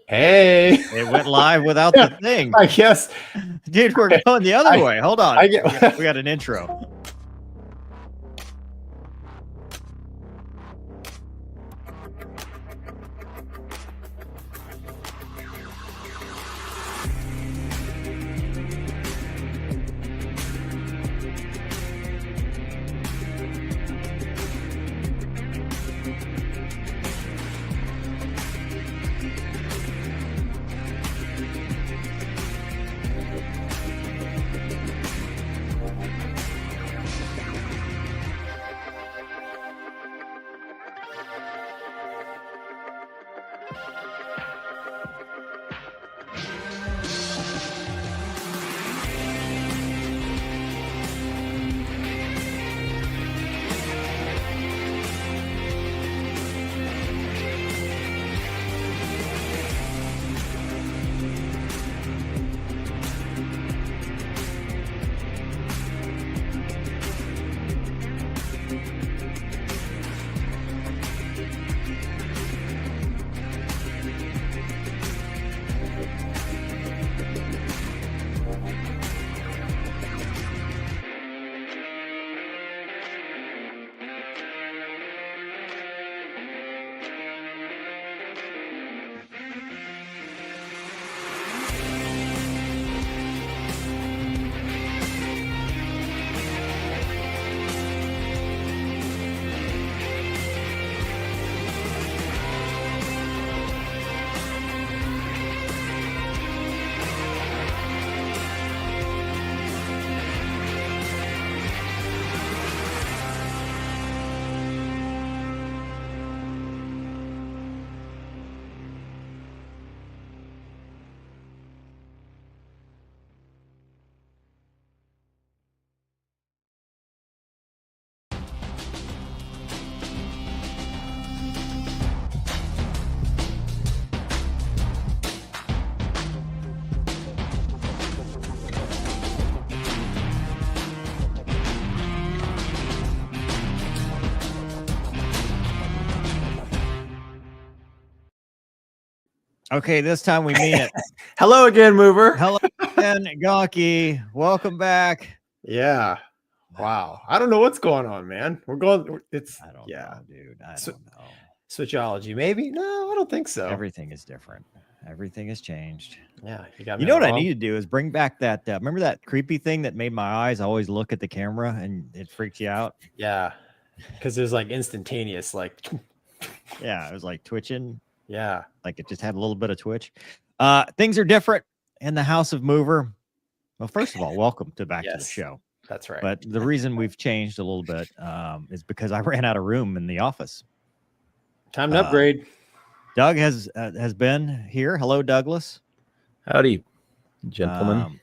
Hey, It went live without the thing. I guess. Dude, we're going the other way. Hold on. I We got an intro. Okay, this time we mean it. Hello again, Mover. Hello again, Gonky. Welcome back. Yeah. Wow. I don't know what's going on, man. We're going. It's. I don't Yeah. know, dude. I don't know. Switchology, maybe? No, I don't think so. Everything is different. Everything has changed. Yeah. You know what I need to do is bring back that. Remember that creepy thing that made my eyes always look at the camera and it freaked you out? Yeah. Because it was like instantaneous, like. Yeah, it was like twitching. Yeah. Like it just had a little bit of twitch. Things are different in the House of Mover. Well, first of all, welcome to back to the show. That's right. But the reason we've changed a little bit is because I ran out of room in the office. Time to upgrade. Doug has been here. Hello, Douglas. Howdy, gentlemen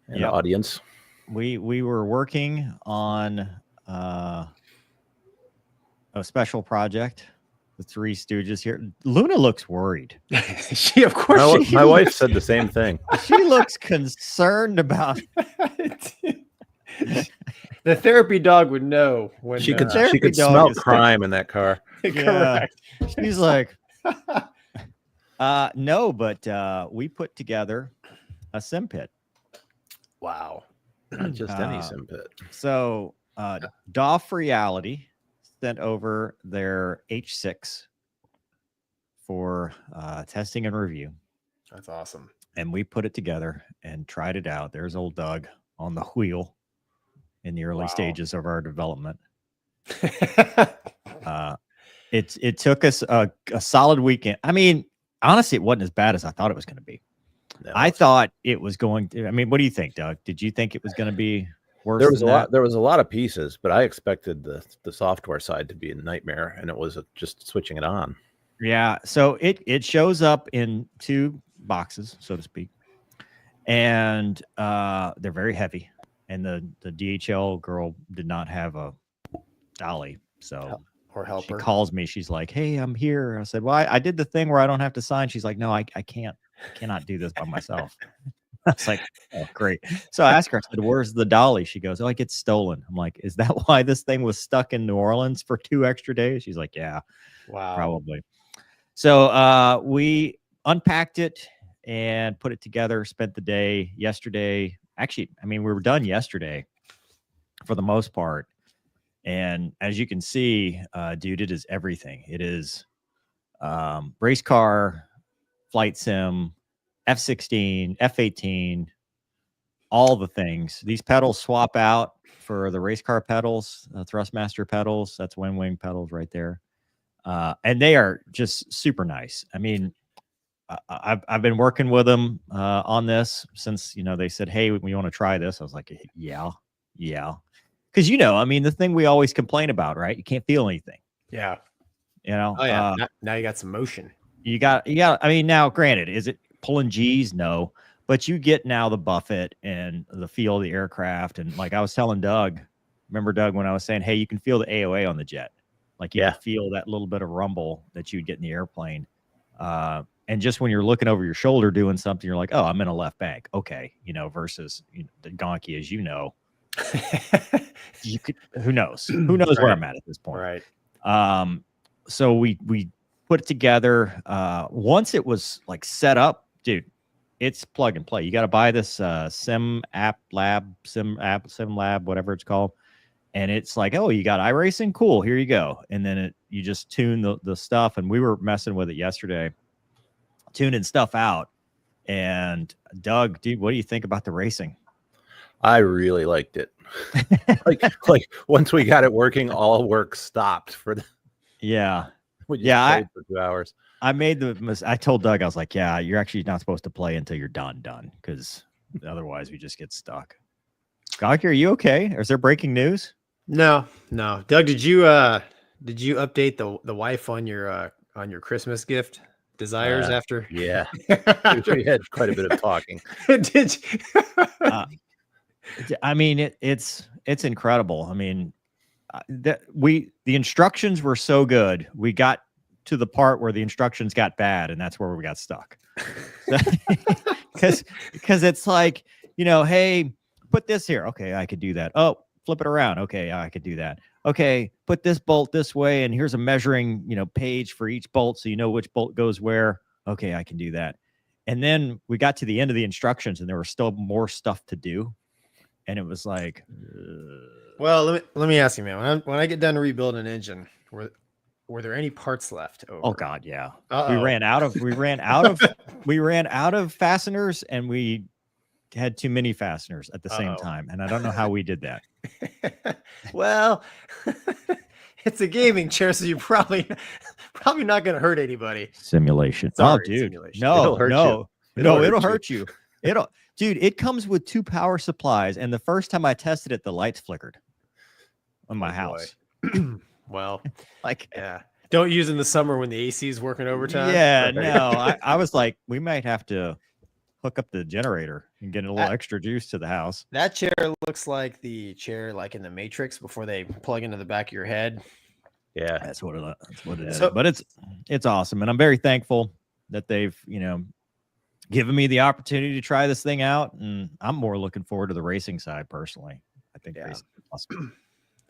and audience. We were working on a special project. The Three Stooges here. Luna looks worried. Of course. My wife said the same thing. She looks concerned about. The therapy dog would know when she could smell crime in that car. Correct. She's like, no, but we put together a sim pit. Wow. Not just any sim pit. So Doff Reality sent over their H6 for testing and review. That's awesome. And we put it together and tried it out. There's old Doug on the wheel in the early stages of our development. It took us a solid weekend. I mean, honestly, it wasn't as bad as I thought it was going to be. No, I thought it was going to. I mean, what do you think, Doug? Did you think it was going to be worse? There was a lot of pieces, but I expected the software side to be a nightmare, and it was just switching it on. Yeah, so it shows up in two boxes, so to speak, and they're very heavy. And the DHL girl did not have a dolly, so or helper. She calls me. She's like, "Hey, I'm here." I said, "Well, I did the thing where I don't have to sign." She's like, "No, I cannot do this by myself." I was like, "Oh, great." So I asked her, I said, "Where's the dolly?" She goes, "Oh, it gets stolen." I'm like, "Is that why this thing was stuck in New Orleans for 2 extra days?" She's like, "Yeah, wow, probably." So we unpacked it and put it together. Spent the day yesterday. Actually, I mean, we were done yesterday for the most part. And as you can see, dude, it is everything. It is race car, flight sim, F-16, F-18, all the things. These pedals swap out for the race car pedals, Thrustmaster pedals. That's Wind Wing pedals right there. And they are just super nice. I mean, I've been working with them on this since, they said, hey, we want to try this. I was like, yeah. Because, I mean, the thing we always complain about, right? You can't feel anything. Yeah. Oh, yeah. Now you got some motion. You got, I mean, now, granted, is it pulling G's? No. But you get now the buffet and the feel of the aircraft. And like I was telling Doug, remember, Doug, when I was saying, hey, you can feel the AOA on the jet. Like you can feel that little bit of rumble that you'd get in the airplane. And just when you're looking over your shoulder doing something, you're like, oh, I'm in a left bank. Okay. Versus the Gonky, as you know, you could, who knows where I'm at this point. Right. So we put it together. Once it was like set up, dude, it's plug and play. You got to buy this sim lab, whatever it's called. And it's like, oh, you got iRacing? Cool, here you go. And then you just tune the stuff. And we were messing with it yesterday, tuning stuff out. And Doug, dude, what do you think about the racing? I really liked it. like once we got it working, all work stopped for the we just played for 2 hours. I told Doug, I was like, yeah, you're actually not supposed to play until you're done, because otherwise we just get stuck. Gonky, are you okay? Is there breaking news? No. Doug, did you update the wife on your Christmas gift desires after? Yeah. We had quite a bit of talking. Did you? I mean, it's incredible. I mean, the instructions were so good. We got to the part where the instructions got bad, and that's where we got stuck. Because it's like, hey, put this here. Okay, I could do that. Oh, flip it around. Okay, I could do that. Okay, put this bolt this way, and here's a measuring, page for each bolt, so you know which bolt goes where. Okay, I can do that. And then we got to the end of the instructions, and there was still more stuff to do. And it was like, well, let me ask you, man. When I get done rebuilding an engine, were there any parts left over? Oh God, yeah. We ran out of fasteners, and we had too many fasteners at the same time. And I don't know how we did that. Well, it's a gaming chair, so you're probably not going to hurt anybody. Simulation. Sorry, dude. simulation. No, it'll hurt you. Dude, it comes with 2 power supplies, and the first time I tested it, the lights flickered on my house. Well, yeah. Don't use in the summer when the AC is working overtime. Yeah, no. I was like, we might have to hook up the generator and get a little extra juice to the house. That chair looks like the chair like in the Matrix before they plug into the back of your head. Yeah, that's what it is. But it's awesome, and I'm very thankful that they've given me the opportunity to try this thing out, and I'm more looking forward to the racing side personally. I think racing is awesome.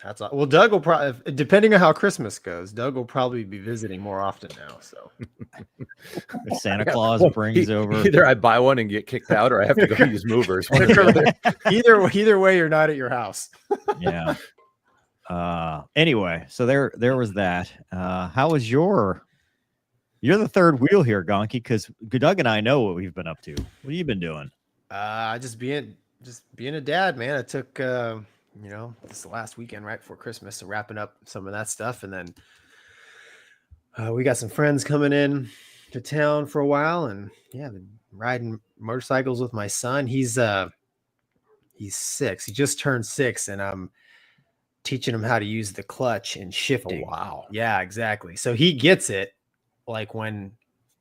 That's all. Well, Doug will probably, depending on how Christmas goes, Doug will probably be visiting more often now. So if Santa Claus brings over, either I buy one and get kicked out, or I have to go use movers. Either way, you're not at your house. Yeah. Anyway, so there was that. How was you're the third wheel here, Gonky, because Doug and I know what we've been up to. What have you been doing? Just being a dad, man. I took this last weekend right before Christmas, so wrapping up some of that stuff, and then we got some friends coming in to town for a while, and been riding motorcycles with my son. He's 6. He just turned 6, and I'm teaching him how to use the clutch and shifting. Oh, wow. Yeah, exactly. So he gets it. Like when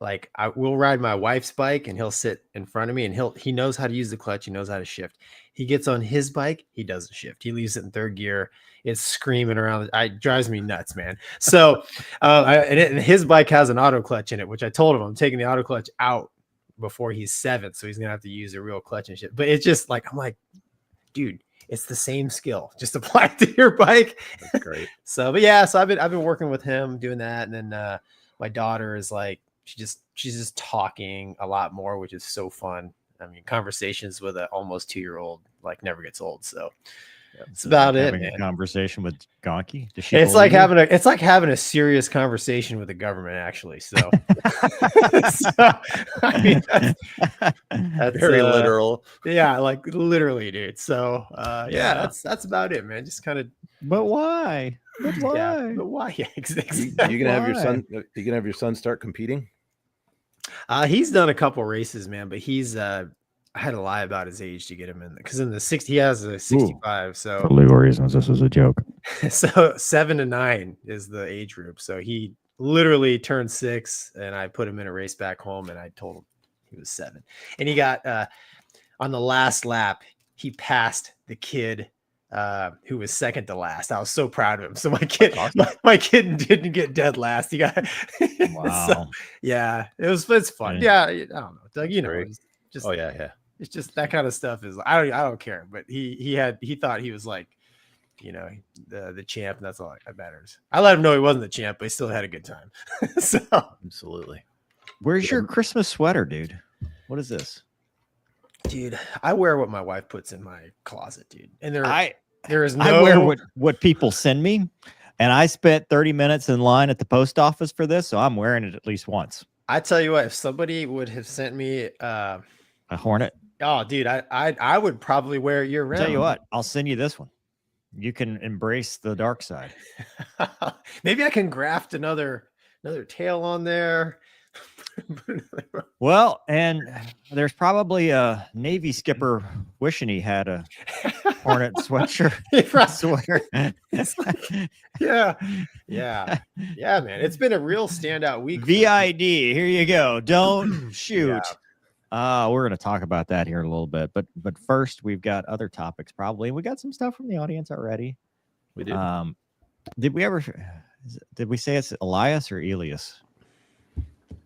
I will ride my wife's bike and he'll sit in front of me and he knows how to use the clutch. He knows how to shift. He gets on his bike. He doesn't shift. He leaves it in 3rd gear. It's screaming around. It drives me nuts, man. So, and his bike has an auto clutch in it, which I told him I'm taking the auto clutch out before he's 7. So he's going to have to use a real clutch and shit. But it's just like, I'm like, dude, it's the same skill. Just apply it to your bike. That's great. So I've been working with him doing that. And then, my daughter is like she's just talking a lot more, which is so fun. I mean, conversations with an almost 2-year-old like never gets old. So that's about it, having man. a conversation with Gonky. It's like having a serious conversation with the government, actually. So, I mean, that's very literal. Yeah, like literally, dude. So yeah, that's about it, man. Just kind of. But why? But why? Yeah, but why? Yeah, exactly. You gonna have your son? You gonna have your son start competing? He's done a couple races, man, but he's I had to lie about his age to get him in, because in the 60 he has a 65. Ooh, so for legal reasons, this is a joke. So 7 to 9 is the age group. So he literally turned 6, and I put him in a race back home, and I told him he was 7, and he got on the last lap he passed the kid who was second to last. I was so proud of him. So my kid didn't get dead last. He got wow. So, yeah, it's fun. Yeah, I don't know, Doug. You know, it's just it's just that kind of stuff is I don't care. But he thought he was like, you know, the champ, and that's all that matters. I let him know he wasn't the champ, but he still had a good time. So absolutely. Where's your Christmas sweater, dude? What is this? Dude, I wear what my wife puts in my closet, dude. And I wear what people send me, and I spent 30 minutes in line at the post office for this, so I'm wearing it at least once. I tell you what, if somebody would have sent me a Hornet, oh, dude, I would probably wear it year round. Tell you what, I'll send you this one. You can embrace the dark side. Maybe I can graft another tail on there. Well, and there's probably a Navy skipper wishing he had a Hornet sweatshirt. Sweater. Yeah, man. It's been a real standout week. VID, here you go. Don't shoot. We're going to talk about that here in a little bit, but first we've got other topics. Probably we got some stuff from the audience already. We did. Did we say it's Elias or Elias?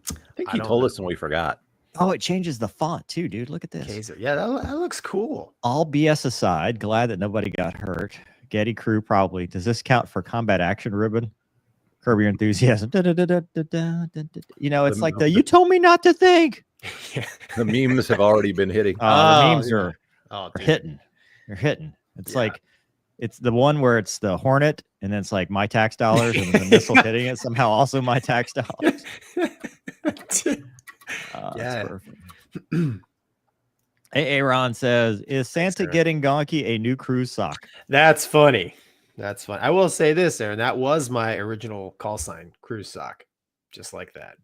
I think he told us and we forgot. Oh, it changes the font too, dude. Look at this. Kaiser. Yeah, that looks cool. All BS aside, glad that nobody got hurt. Getty crew probably. Does this count for combat action ribbon? Curb Your Enthusiasm. You know, it's you told me not to think. The memes have already been hitting. The memes are hitting. They're hitting. It's like it's the one where it's the Hornet, and then it's like my tax dollars, and the missile hitting it somehow also my tax dollars. That's perfect. Aaron says, "Is Santa getting Gonky a new cruise sock?" That's funny. That's fun. I will say this, Aaron. That was my original call sign, cruise sock, just like that.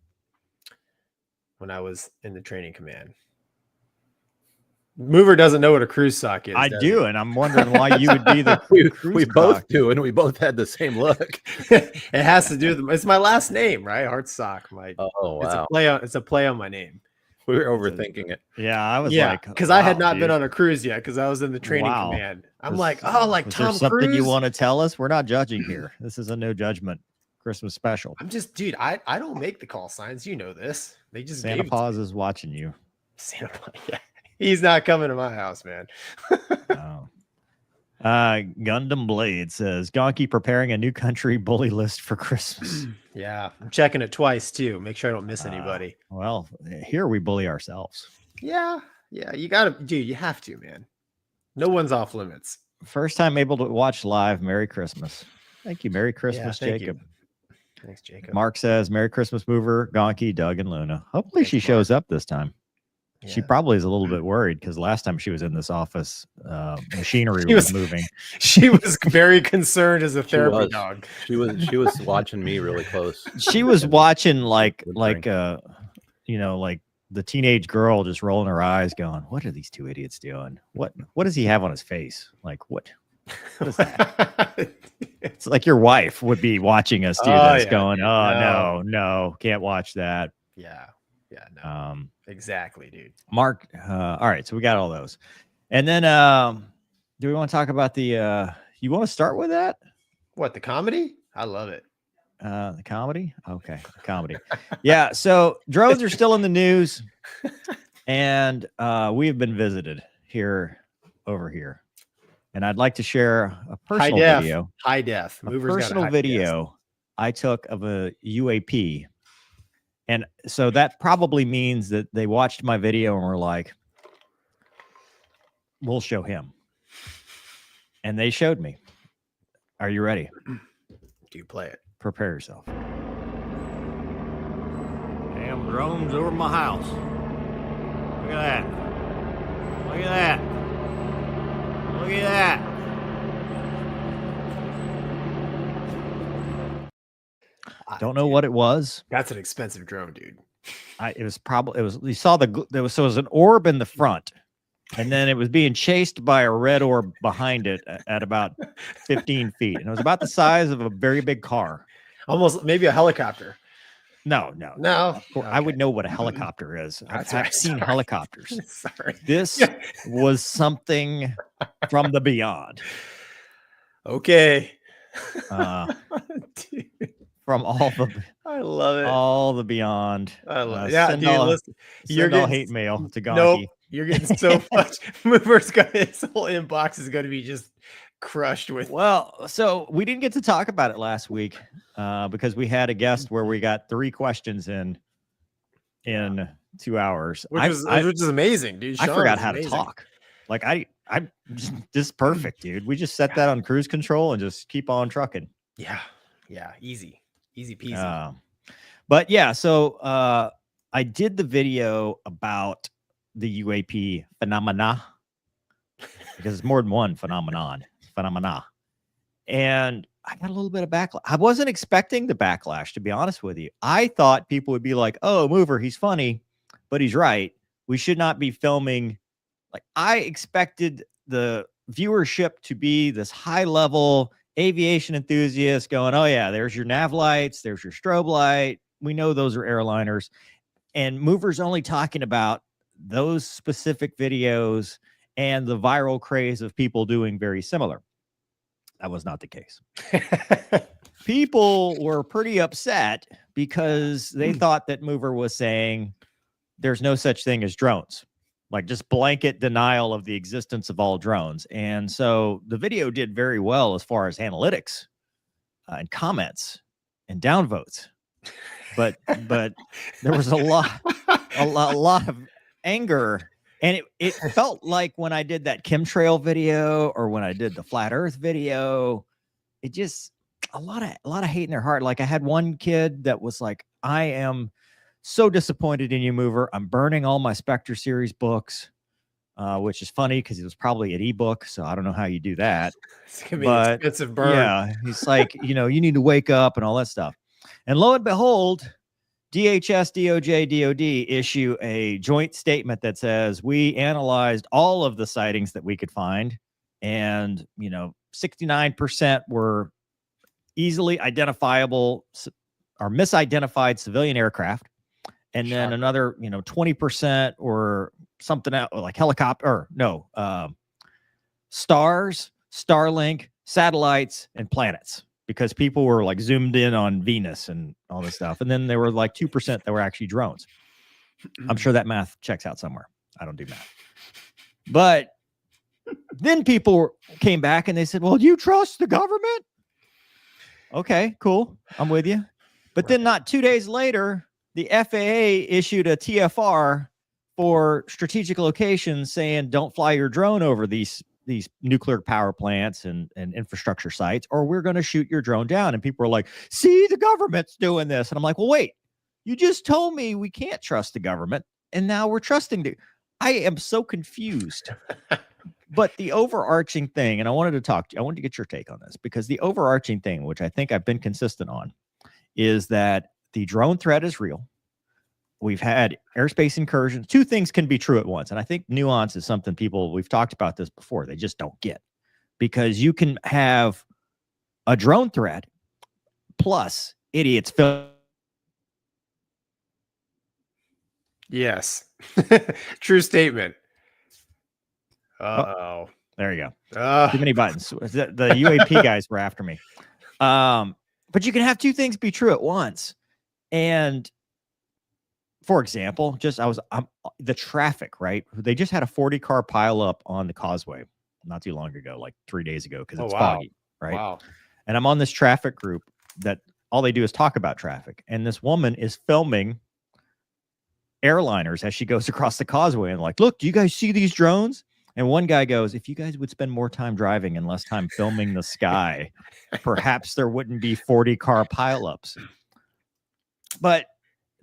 When I was in the training command. Mover doesn't know what a cruise sock is. I do, and I'm wondering why you would be the we both do, and we both had the same look. It has to do with it's my last name, right? Heart sock. Wow. It's a play on my name. We were overthinking it. Yeah, I was because I had not been on a cruise yet because I was in the training command. I'm like Tom Cruise. Something you want to tell us? We're not judging here. This is a no judgment Christmas special. I'm just, dude. I don't make the call signs. You know this. They just Santa Claus is watching you. Santa Claus, yeah. He's not coming to my house, man. Oh. Gundam Blade says Gonky preparing a new country bully list for Christmas. Yeah, I'm checking it twice too. Make sure I don't miss anybody. Well, here we bully ourselves. Yeah. You gotta, dude. You have to, man. No one's off limits. First time able to watch live. Merry Christmas. Thank you. Merry Christmas, Jacob. Thanks, Jacob. Mark says Merry Christmas, Mover, Gonky, Doug, and Luna. Hopefully she shows up this time. Yeah. She probably is a little bit worried because last time she was in this office, machinery was moving. She was very concerned as a therapy dog. She was watching me really close. She was watching like the teenage girl just rolling her eyes, going, "What are these two idiots doing? What does he have on his face? Like what is that?" It's like your wife would be watching us do this, going, "Oh no, can't watch that." Yeah, no. Exactly, dude. Mark, all right, so we got all those. And then do we want to talk about the you want to start with that? What, the comedy? I love it. The comedy? Okay, comedy. Yeah, so drones are still in the news, and we have been visited over here. And I'd like to share a personal video. High def. A personal video I took of a UAP. And so that probably means that they watched my video and were like, we'll show him. And they showed me. Are you ready? Do you play it? Prepare yourself. Damn drones over my house. Look at that. Look at that. Look at that. Don't know what it was. That's an expensive drone, dude. It was you saw there was an orb in the front, and then it was being chased by a red orb behind it at about 15 feet. And it was about the size of a very big car. Almost maybe a helicopter. No. Okay. I would know what a helicopter is. I've seen helicopters. Sorry. This was something from the beyond. Okay. From all the, I love it. All the beyond. I love it. Yeah, send dude, all, listen, you're getting hate mail to Gonky. Nope, you're getting so much. Mover's got his whole inbox is going to be just crushed with. Well, so we didn't get to talk about it last week because we had a guest where we got 3 questions in 2 hours, which is amazing, dude. I forgot how to talk. Like I'm just this perfect, dude. We just set that on cruise control and just keep on trucking. Yeah, easy peasy. But yeah, so I did the video about the UAP phenomena because it's more than one phenomena. And I got a little bit of backlash. I wasn't expecting the backlash, to be honest with you. I thought people would be like, oh, Mover, he's funny, but he's right. We should not be filming. Like, I expected the viewership to be this high level aviation enthusiast going, oh yeah, there's your nav lights, there's your strobe light. We know those are airliners. And Mover's only talking about those specific videos and the viral craze of people doing very similar. That was not the case. People were pretty upset because they thought that Mover was saying there's no such thing as drones, like just blanket denial of the existence of all drones. And so the video did very well as far as analytics and comments and downvotes. But there was a lot of anger. And it felt like when I did that chemtrail video or when I did the flat earth video, it just a lot of hate in their heart. Like I had one kid that was like, I am so disappointed in you, Mover. I'm burning all my Spectre series books, which is funny because it was probably an ebook. So I don't know how you do that. It's gonna be an expensive burn. Yeah, he's like, you need to wake up and all that stuff. And lo and behold, DHS, DOJ, DOD issue a joint statement that says we analyzed all of the sightings that we could find, and 69% were easily identifiable or misidentified civilian aircraft, and then another 20% or something else like helicopter or stars, Starlink, satellites, and planets. Because people were like zoomed in on Venus and all this stuff. And then there were like 2% that were actually drones. I'm sure that math checks out somewhere. I don't do math. But then people came back and they said, well, do you trust the government? Okay, cool. I'm with you. But then not 2 days later, the FAA issued a TFR for strategic locations saying don't fly your drone over these nuclear power plants and infrastructure sites, or we're going to shoot your drone down. And people are like, see, the government's doing this. And I'm like, well, wait, you just told me we can't trust the government. And now we're trusting. I am so confused. But the overarching thing, and I wanted to get your take on this, because the overarching thing, which I think I've been consistent on, is that the drone threat is real. We've had airspace incursions. 2 things can be true at once. And I think nuance is something we've talked about this before. They just don't get, because you can have a drone threat plus idiots. Yes. True statement. Uh-oh. There you go. Too many buttons. The UAP guys were after me. But you can have 2 things be true at once. And for example, the traffic, right? They just had a 40-car pileup on the causeway not too long ago, like 3 days ago, because it's foggy, right? Wow. And I'm on this traffic group that all they do is talk about traffic. And this woman is filming airliners as she goes across the causeway and like, look, do you guys see these drones? And one guy goes, if you guys would spend more time driving and less time filming the sky, perhaps there wouldn't be 40 car pileups. But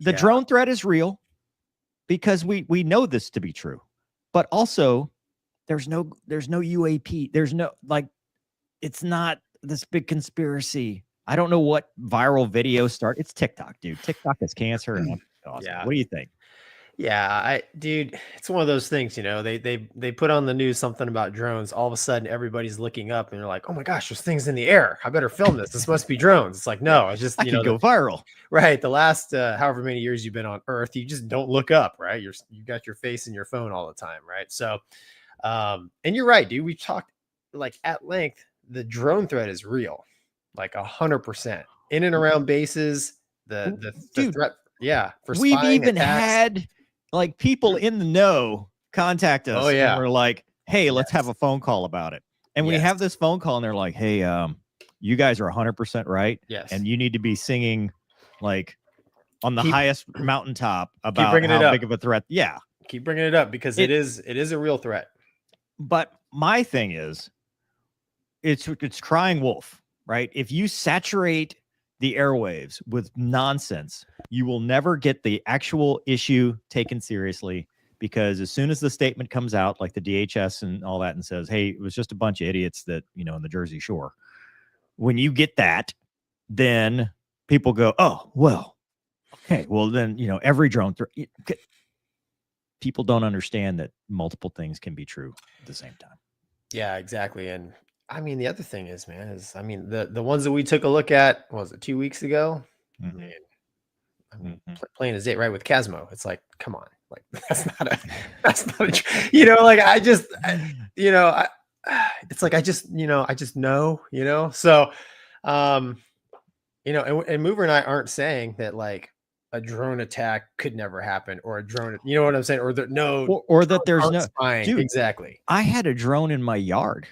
the drone threat is real because we know this to be true. But also, there's no UAP. There's no, like, it's not this big conspiracy. I don't know what viral video started. It's TikTok, dude. TikTok is cancer. And awesome. Yeah. What do you think? Yeah, dude, it's one of those things, you know, they put on the news something about drones. All of a sudden, everybody's looking up and they're like, oh my gosh, there's things in the air. I better film this. This must be drones. It's like, no, it's just, you know, go viral. Right. The last however many years you've been on Earth, you just don't look up, right? You got your face in your phone all the time, right? So, and you're right, dude. We talked like at length. The drone threat is real, like 100% in and around bases. The threat, yeah. For we've even attacks. had like people in the know contact us. Oh yeah, and we're like, hey, let's have a phone call about it. And we have this phone call, and they're like, hey, you guys are 100% right. Yes, and you need to be singing like on the highest mountaintop about how big of a threat. Yeah, keep bringing it up because it is a real threat. But my thing is, it's crying wolf, right? If you saturate the airwaves with nonsense, you will never get the actual issue taken seriously, because as soon as the statement comes out, like the DHS and all that, and says, hey, it was just a bunch of idiots that, you know, in the Jersey Shore, when you get that, then people go, oh, well, okay, well then, you know, every drone people don't understand that multiple things can be true at the same time. Yeah, exactly. And I mean, the other thing is, man, the ones that we took a look at, what was it, 2 weeks ago? Mm-hmm. Man, I mean, plain as day, right? With Casmo, it's like, come on, like that's not a, you know, like it's like I just know, you know. So, you know, and Mover and I aren't saying that like a drone attack could never happen, or a drone, you know what I'm saying, or that or that there's no spying. Dude, exactly. I had a drone in my yard.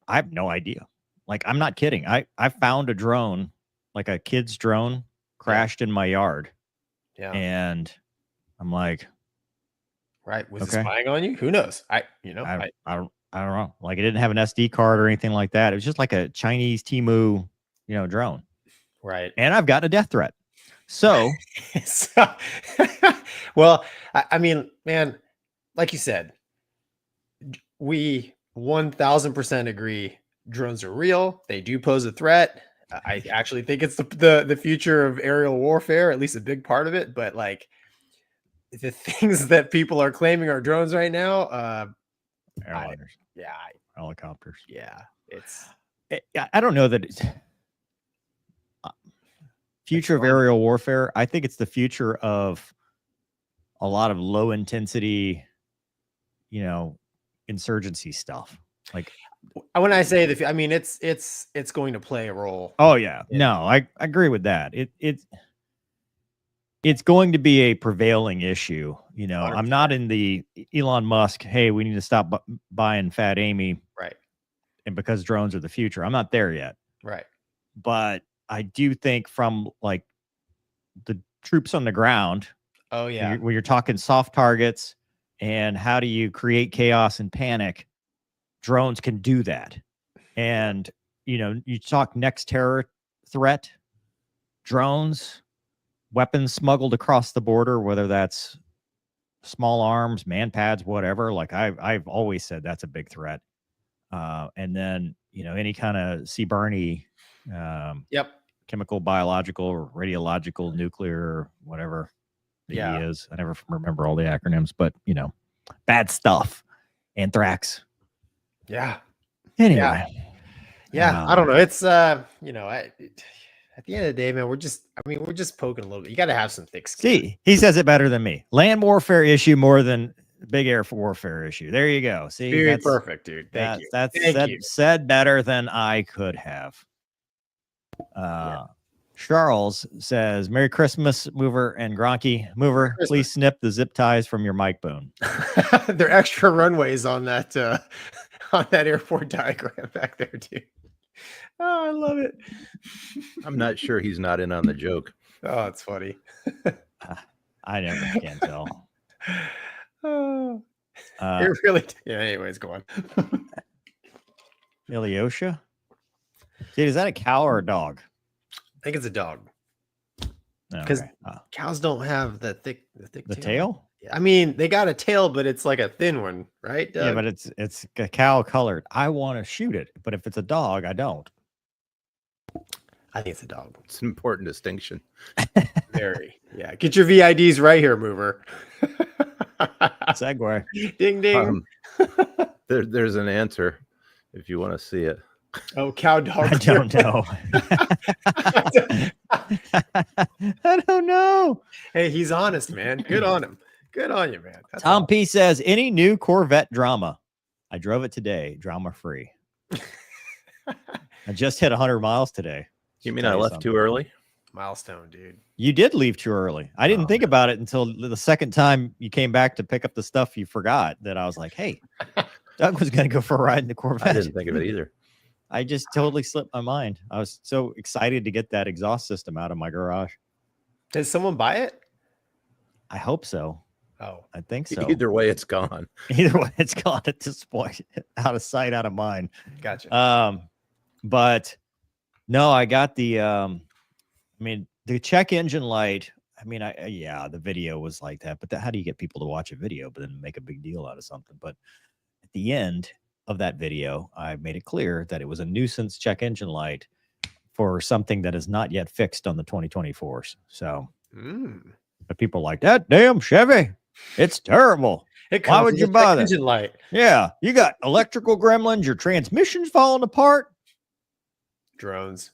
I have no idea. Like, I'm not kidding. I found a drone, like a kid's drone, crashed in my yard. Yeah. And I'm like, right. Was it spying on you? Who knows? I don't know. Like, it didn't have an SD card or anything like that. It was just like a Chinese Temu, you know, drone. Right. And I've got a death threat. So, well, I mean, man, like you said, we 1000% agree drones are real. They do pose a threat. I actually think it's the future of aerial warfare, at least a big part of it. But like the things that people are claiming are drones right now, airliners, helicopters. Yeah, I don't know that it's future of aerial warfare. I think it's the future of a lot of low intensity, you know, insurgency stuff. Like, when I say I mean it's going to play a role. Oh yeah, no, I agree with that. It's going to be a prevailing issue. You know, 100%. I'm not in the Elon Musk, hey, we need to stop buying Fat Amy, right? And because drones are the future, I'm not there yet, right? But I do think from like the troops on the ground. Oh yeah, when you're talking soft targets and how do you create chaos and panic, drones can do that. And, you know, you talk next terror threat, drones, weapons smuggled across the border, whether that's small arms, man pads, whatever. Like I've always said that's a big threat. And then, you know, any kind of CBRNE, chemical, biological, radiological, nuclear, whatever the E is. I never remember all the acronyms, but, you know, bad stuff. Anthrax. Yeah. Anyway. Yeah. I don't know. It's, you know, at the end of the day, man, we're just poking a little bit. You got to have some thick skin. See, he says it better than me. Land warfare issue more than big air warfare issue. There you go. See, that's perfect, dude. Thank you. That's said better than I could have. Charles says, Merry Christmas, Mover and Gonky. Mover, please snip the zip ties from your mic bone. They're extra runways on that airport diagram back there, dude. Oh, I love it. I'm not sure he's not in on the joke. Oh, it's funny. I never can tell. It really. Yeah. Anyways, go on. Ilyosha? Dude, is that a cow or a dog? I think it's a dog. No, Because okay. cows don't have the thick tail. I mean, they got a tail, but it's like a thin one, right, Doug? Yeah, but it's a cow colored. I want to shoot it, but if it's a dog, I don't. I think it's a dog. It's an important distinction. Very. Yeah. Get your VIDs right here, mover. Segue. Ding ding. There's an answer if you want to see it. Oh, cow dog. I don't know. I don't know. Hey, he's honest, man. Good on him. Good on you, man. That's Tom awesome. P says, any new Corvette drama? I drove it today, drama free. I just hit 100 miles today. You mean I left too early? Milestone, dude. You did leave too early. I didn't think about it until the second time you came back to pick up the stuff you forgot, that I was like, hey, Doug was going to go for a ride in the Corvette. I didn't think of it either. I just totally slipped my mind. I was so excited to get that exhaust system out of my garage. Did someone buy it? I hope so. Oh, I think so. Either way, it's gone. Either way, it's gone at this point. Out of sight, out of mind. Gotcha. But no, I got the I mean, the check engine light. I mean, yeah, the video was like that, but how do you get people to watch a video but then make a big deal out of something? But at the end of that video, I made it clear that it was a nuisance check engine light for something that is not yet fixed on the 2024s. So but people are like, that damn Chevy, it's terrible. Why would you buy that? Engine light. Yeah, you got electrical gremlins, your transmission's falling apart. Drones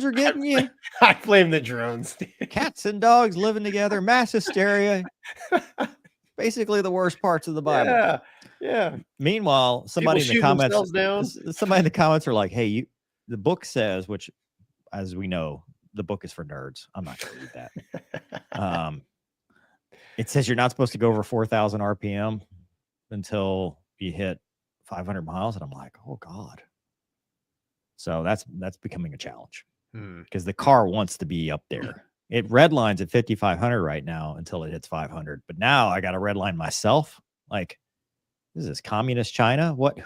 are getting you. I blame the drones. Cats and dogs living together, mass hysteria. Basically the worst parts of the Bible. Yeah. Meanwhile, somebody in the comments are like, hey, the book says, which as we know, the book is for nerds. I'm not going to read that. It says you're not supposed to go over 4,000 RPM until you hit 500 miles. And I'm like, oh God. So that's becoming a challenge because the car wants to be up there. It redlines at 5,500 right now until it hits 500. But now I got to redline myself. Like, is this communist China? What?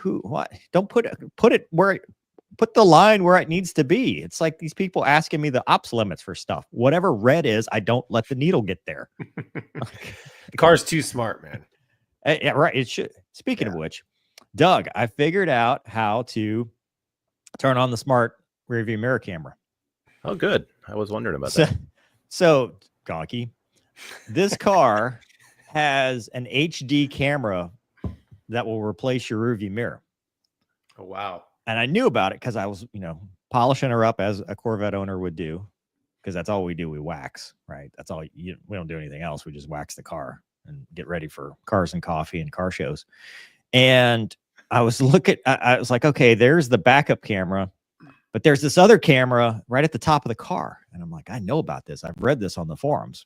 Don't put it where. Put the line where it needs to be. It's like these people asking me the ops limits for stuff. Whatever red is, I don't let the needle get there. The car's too smart, man. Yeah, right. It should. Speaking of which, Doug, I figured out how to turn on the smart rearview mirror camera. Oh, good. I was wondering about that. So, Gonky, this car has an HD camera that will replace your rearview mirror. Oh, wow. And I knew about it because I was, polishing her up as a Corvette owner would do, because that's all we do. We wax, right? That's all. We don't do anything else. We just wax the car and get ready for Cars and Coffee and car shows. And I was I was like, okay, there's the backup camera, but there's this other camera right at the top of the car. And I'm like, I know about this. I've read this on the forums.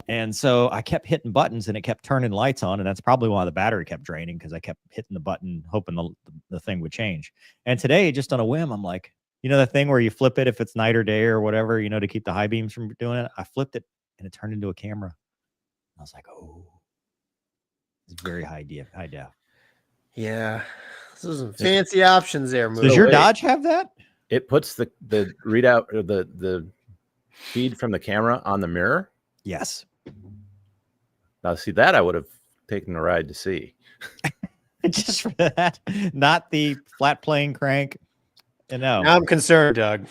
And so I kept hitting buttons and it kept turning lights on. And that's probably why the battery kept draining, because I kept hitting the button, hoping the thing would change. And today, just on a whim, I'm like, that thing where you flip it if it's night or day or whatever, to keep the high beams from doing it. I flipped it and it turned into a camera. I was like, oh, it's very high def. Yeah. There's some fancy options there. Does your Dodge have that? It puts the readout or the feed from the camera on the mirror. Yes. Now, see, that I would have taken a ride to see. Just for that, not the flat plane crank. No. Now I'm concerned, Doug.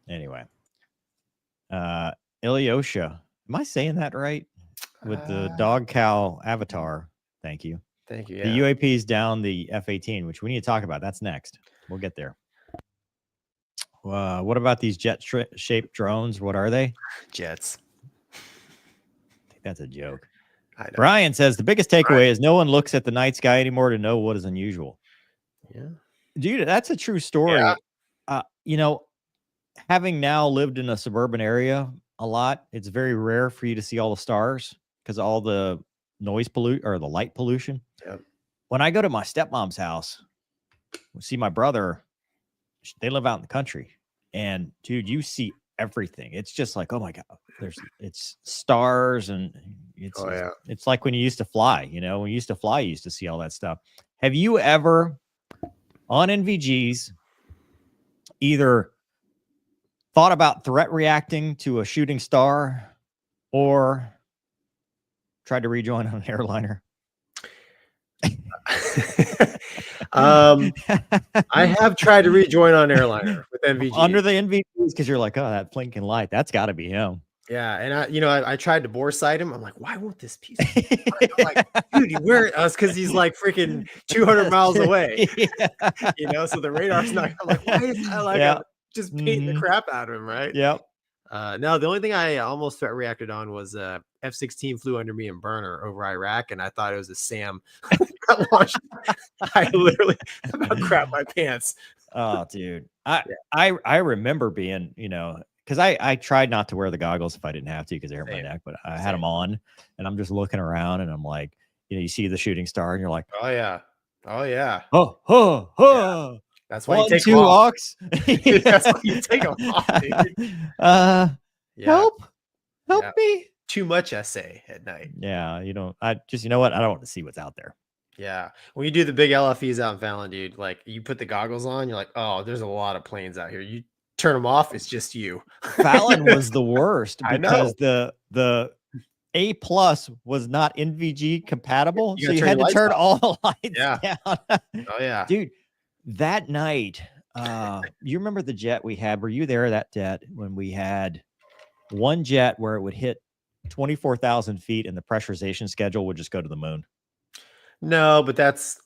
Anyway. Ilyosha. Am I saying that right? With the dog cow avatar. Thank you. Thank you. Yeah. The UAP is down the F-18, which we need to talk about. That's next. We'll get there. What about these jet-shaped drones? What are they? Jets. I think that's a joke. Brian says the biggest takeaway is no one looks at the night sky anymore to know what is unusual. Yeah. Dude, that's a true story. Yeah. Having now lived in a suburban area a lot, it's very rare for you to see all the stars because all the noise or the light pollution. Yep. When I go to my stepmom's house, see my brother, they live out in the country, and dude, you see everything. It's just like, oh my God, it's stars, and it's like when you used to fly, you know, when you used to fly, you used to see all that stuff. Have you ever on NVGs either thought about threat reacting to a shooting star or tried to rejoin on an airliner? I have tried to rejoin on airliner with NVG under the NVGs because you're like, oh, that blinking light, that's got to be him. Yeah, and I tried to bore sight him. I'm like, why won't this piece of I'm like, dude, where us? Because he's like freaking 200 miles away. You know, so the radar's not. I'm like, why is that? Like, I'm just beating the crap out of him, right? Yep. No, the only thing I almost threat reacted on was F-16 flew under me in Burner over Iraq, and I thought it was a SAM got launched. I literally about crap my pants. Oh, dude, I remember being, you know, because I tried not to wear the goggles if I didn't have to because they hurt my neck, but I had them on, and I'm just looking around, and I'm like, you know, you see the shooting star, and you're like, oh yeah, yeah. That's why you take 2 Hawks. That's why you take them off, dude. Help me. Too much essay at night. Yeah, you know what? I don't want to see what's out there. Yeah, when you do the big LFEs out in Fallon, dude, like you put the goggles on, you're like, oh, there's a lot of planes out here. You turn them off, it's just you. Fallon was the worst because the A+ was not NVG compatible, so you had to turn all the lights down. Oh yeah, dude. That night, you remember the jet we had? Were you there that jet when we had one jet where it would hit 24,000 feet and the pressurization schedule would just go to the moon? No, but that's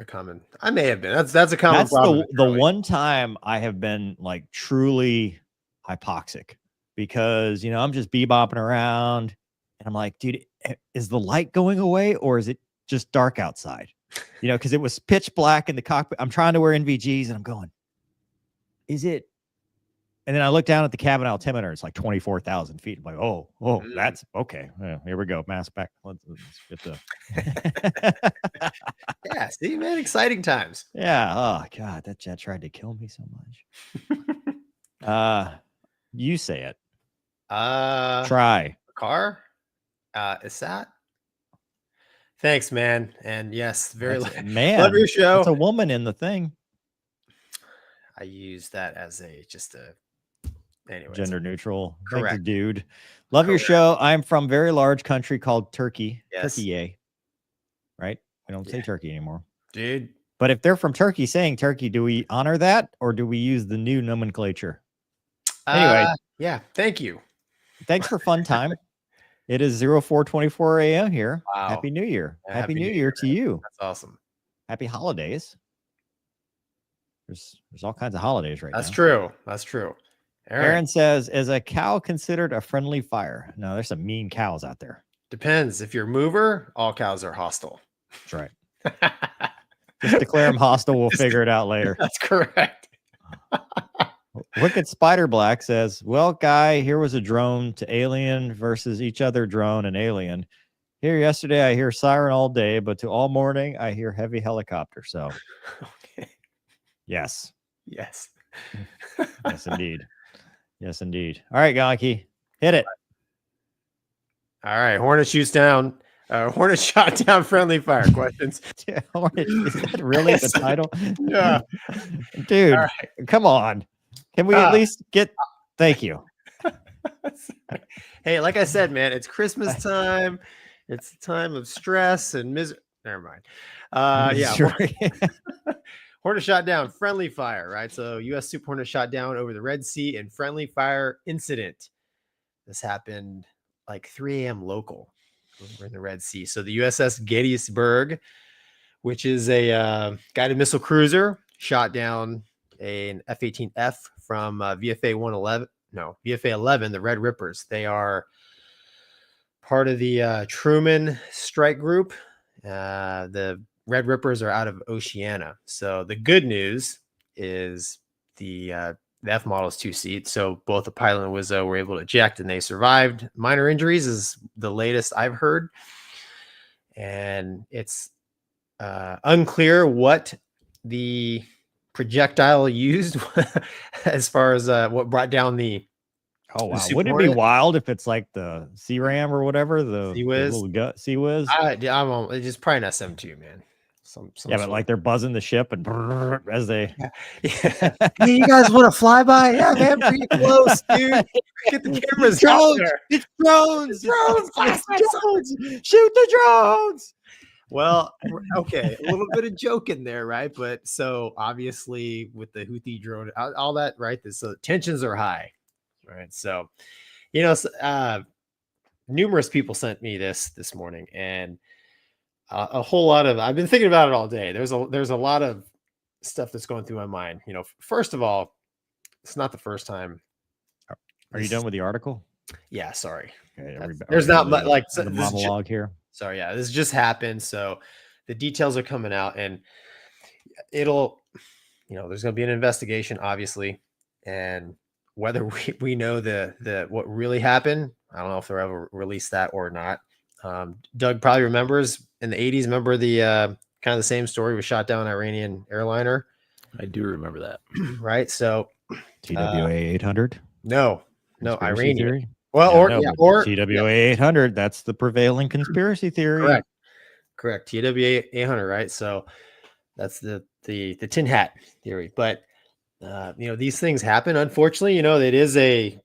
a common. I may have been. That's a common problem. The one time I have been like truly hypoxic because, you know, I'm just bebopping around and I'm like, dude, is the light going away or is it just dark outside? You know, because it was pitch black in the cockpit. I'm trying to wear NVGs and I'm going, is it? And then I look down at the cabin altimeter. It's like 24,000 feet. I'm like, oh, that's okay. Yeah, here we go. Mass back. Let's get the. Yeah, see, man, exciting times. Yeah. Oh God, that jet tried to kill me so much. You say it. Try. Car. Is that? Thanks, man. And yes, very man. Love your show. It's a woman in the thing. I use that as anyway, gender neutral. Correct. Thanks, dude. Love your show. I'm from very large country called Turkey. Yes. Turkey, right? We don't say Turkey anymore, dude. But if they're from Turkey saying Turkey, do we honor that or do we use the new nomenclature? Anyway, yeah. Thank you. Thanks for fun time. It is 04:24 a.m. here. Wow. Happy New Year. Yeah, Happy New Year to you. That's awesome. Happy holidays. There's all kinds of holidays right now. That's true. That's true. Aaron says, is a cow considered a friendly fire? No, there's some mean cows out there. Depends. If you're a mover, all cows are hostile. That's right. Just declare them hostile. We'll figure it out later. That's correct. Wicked Spider Black says, well, Guy, here was a drone to alien versus each other drone and alien. Here yesterday, I hear siren all day, but to all morning, I hear heavy helicopter. So, okay. Yes. Yes. Yes, indeed. Yes, indeed. All right, Gonky, hit it. All right. Hornet shoots down. Hornet shot down friendly fire. Questions? Hornet, is that really the title? Yeah. Dude, right. Come on. Can we at least get... Thank you. Hey, like I said, man, it's Christmas time. It's a time of stress and misery. Never mind. Yeah. Hornet shot down friendly fire, right? So U.S. Super Hornet shot down over the Red Sea in friendly fire incident. This happened like 3 a.m. local. We're in the Red Sea. So the USS Gettysburg, which is a guided missile cruiser, shot down an F-18F from VFA 11, the Red Rippers. They are part of the Truman Strike Group. The Red Rippers are out of Oceania. So the good news is the F model is 2 seats. So both the pilot and Wizzo were able to eject and they survived. Minor injuries is the latest I've heard. And it's unclear what the projectile used as far as what brought down the. Oh wow! Wouldn't it be wild if it's like the C-Ram or whatever, the little Sea-Whiz? It's just probably not 7.2, man. Some yeah, but like they're buzzing the ship and as they. Yeah. Hey, you guys want to fly by? Yeah, man, pretty close, dude. Get the cameras out there. It's drones. Drones. Shoot the drones. Well, okay, a little bit of joke in there, right? But so obviously with the Houthi drone, all that, right? So tensions are high, right? So, numerous people sent me this morning, and a whole lot of. I've been thinking about it all day. There's a lot of stuff that's going through my mind. First of all, it's not the first time. Are you done with the article? Yeah, sorry. Okay, there's not like the monologue here. Sorry, yeah, this just happened. So the details are coming out, and it'll, there's going to be an investigation, obviously, and whether we know the what really happened, I don't know if they'll ever release that or not. Doug probably remembers in the 80s. Remember the kind of the same story, was shot down Iranian airliner. I do remember that. Right. So TWA 800. No, Iranian theory. Well, or TWA 800. That's the prevailing conspiracy theory. Correct. TWA 800. Right. So that's the tin hat theory. But these things happen. Unfortunately, it is a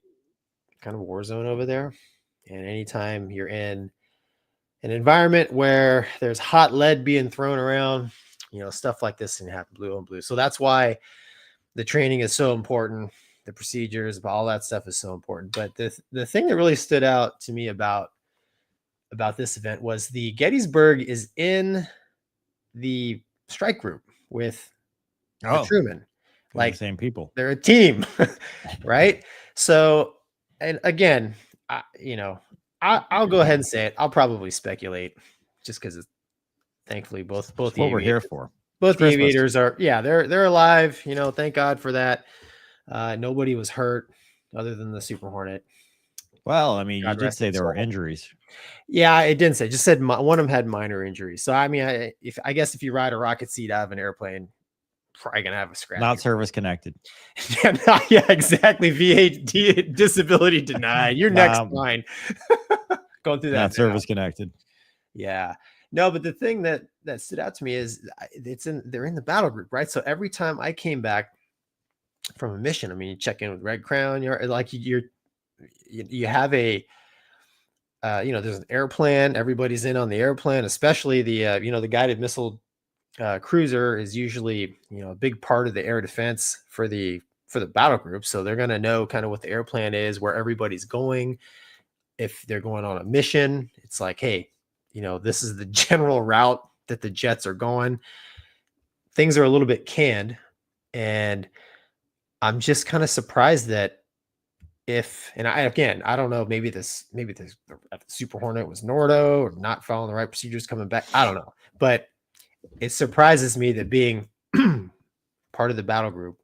kind of war zone over there. And anytime you're in an environment where there's hot lead being thrown around, stuff like this can happen, blue on blue. So that's why the training is so important. The procedures, all that stuff is so important. But the thing that really stood out to me about this event was the Gettysburg is in the strike group with the Truman. Like the same people. They're a team, right? So, and again, I'll go ahead and say it. I'll probably speculate just because thankfully both what we're here for. Both the aviators are, they're alive. Thank God for that. Nobody was hurt other than the Super Hornet. Well, I mean, you did say there were injuries. Yeah, it didn't say. It just said one of them had minor injuries. So I mean, I guess if you ride a rocket seat out of an airplane, probably gonna have a scratch. Not service connected. Yeah, exactly. VA disability denied. You're next line. Going through that. Not service connected. Yeah. No, but the thing that stood out to me is they're in the battle group, right? So every time I came back from a mission, I mean, you check in with Red Crown, you have a there's an airplane, everybody's in on the airplane, especially the the guided missile cruiser is usually a big part of the air defense for the battle group. So they're going to know kind of what the airplane is, where everybody's going. If they're going on a mission, it's like, hey, this is the general route that the jets are going. Things are a little bit canned, and I'm just kind of surprised that I don't know, maybe the Super Hornet was Nordo or not following the right procedures coming back. I don't know, but it surprises me that being part of the battle group,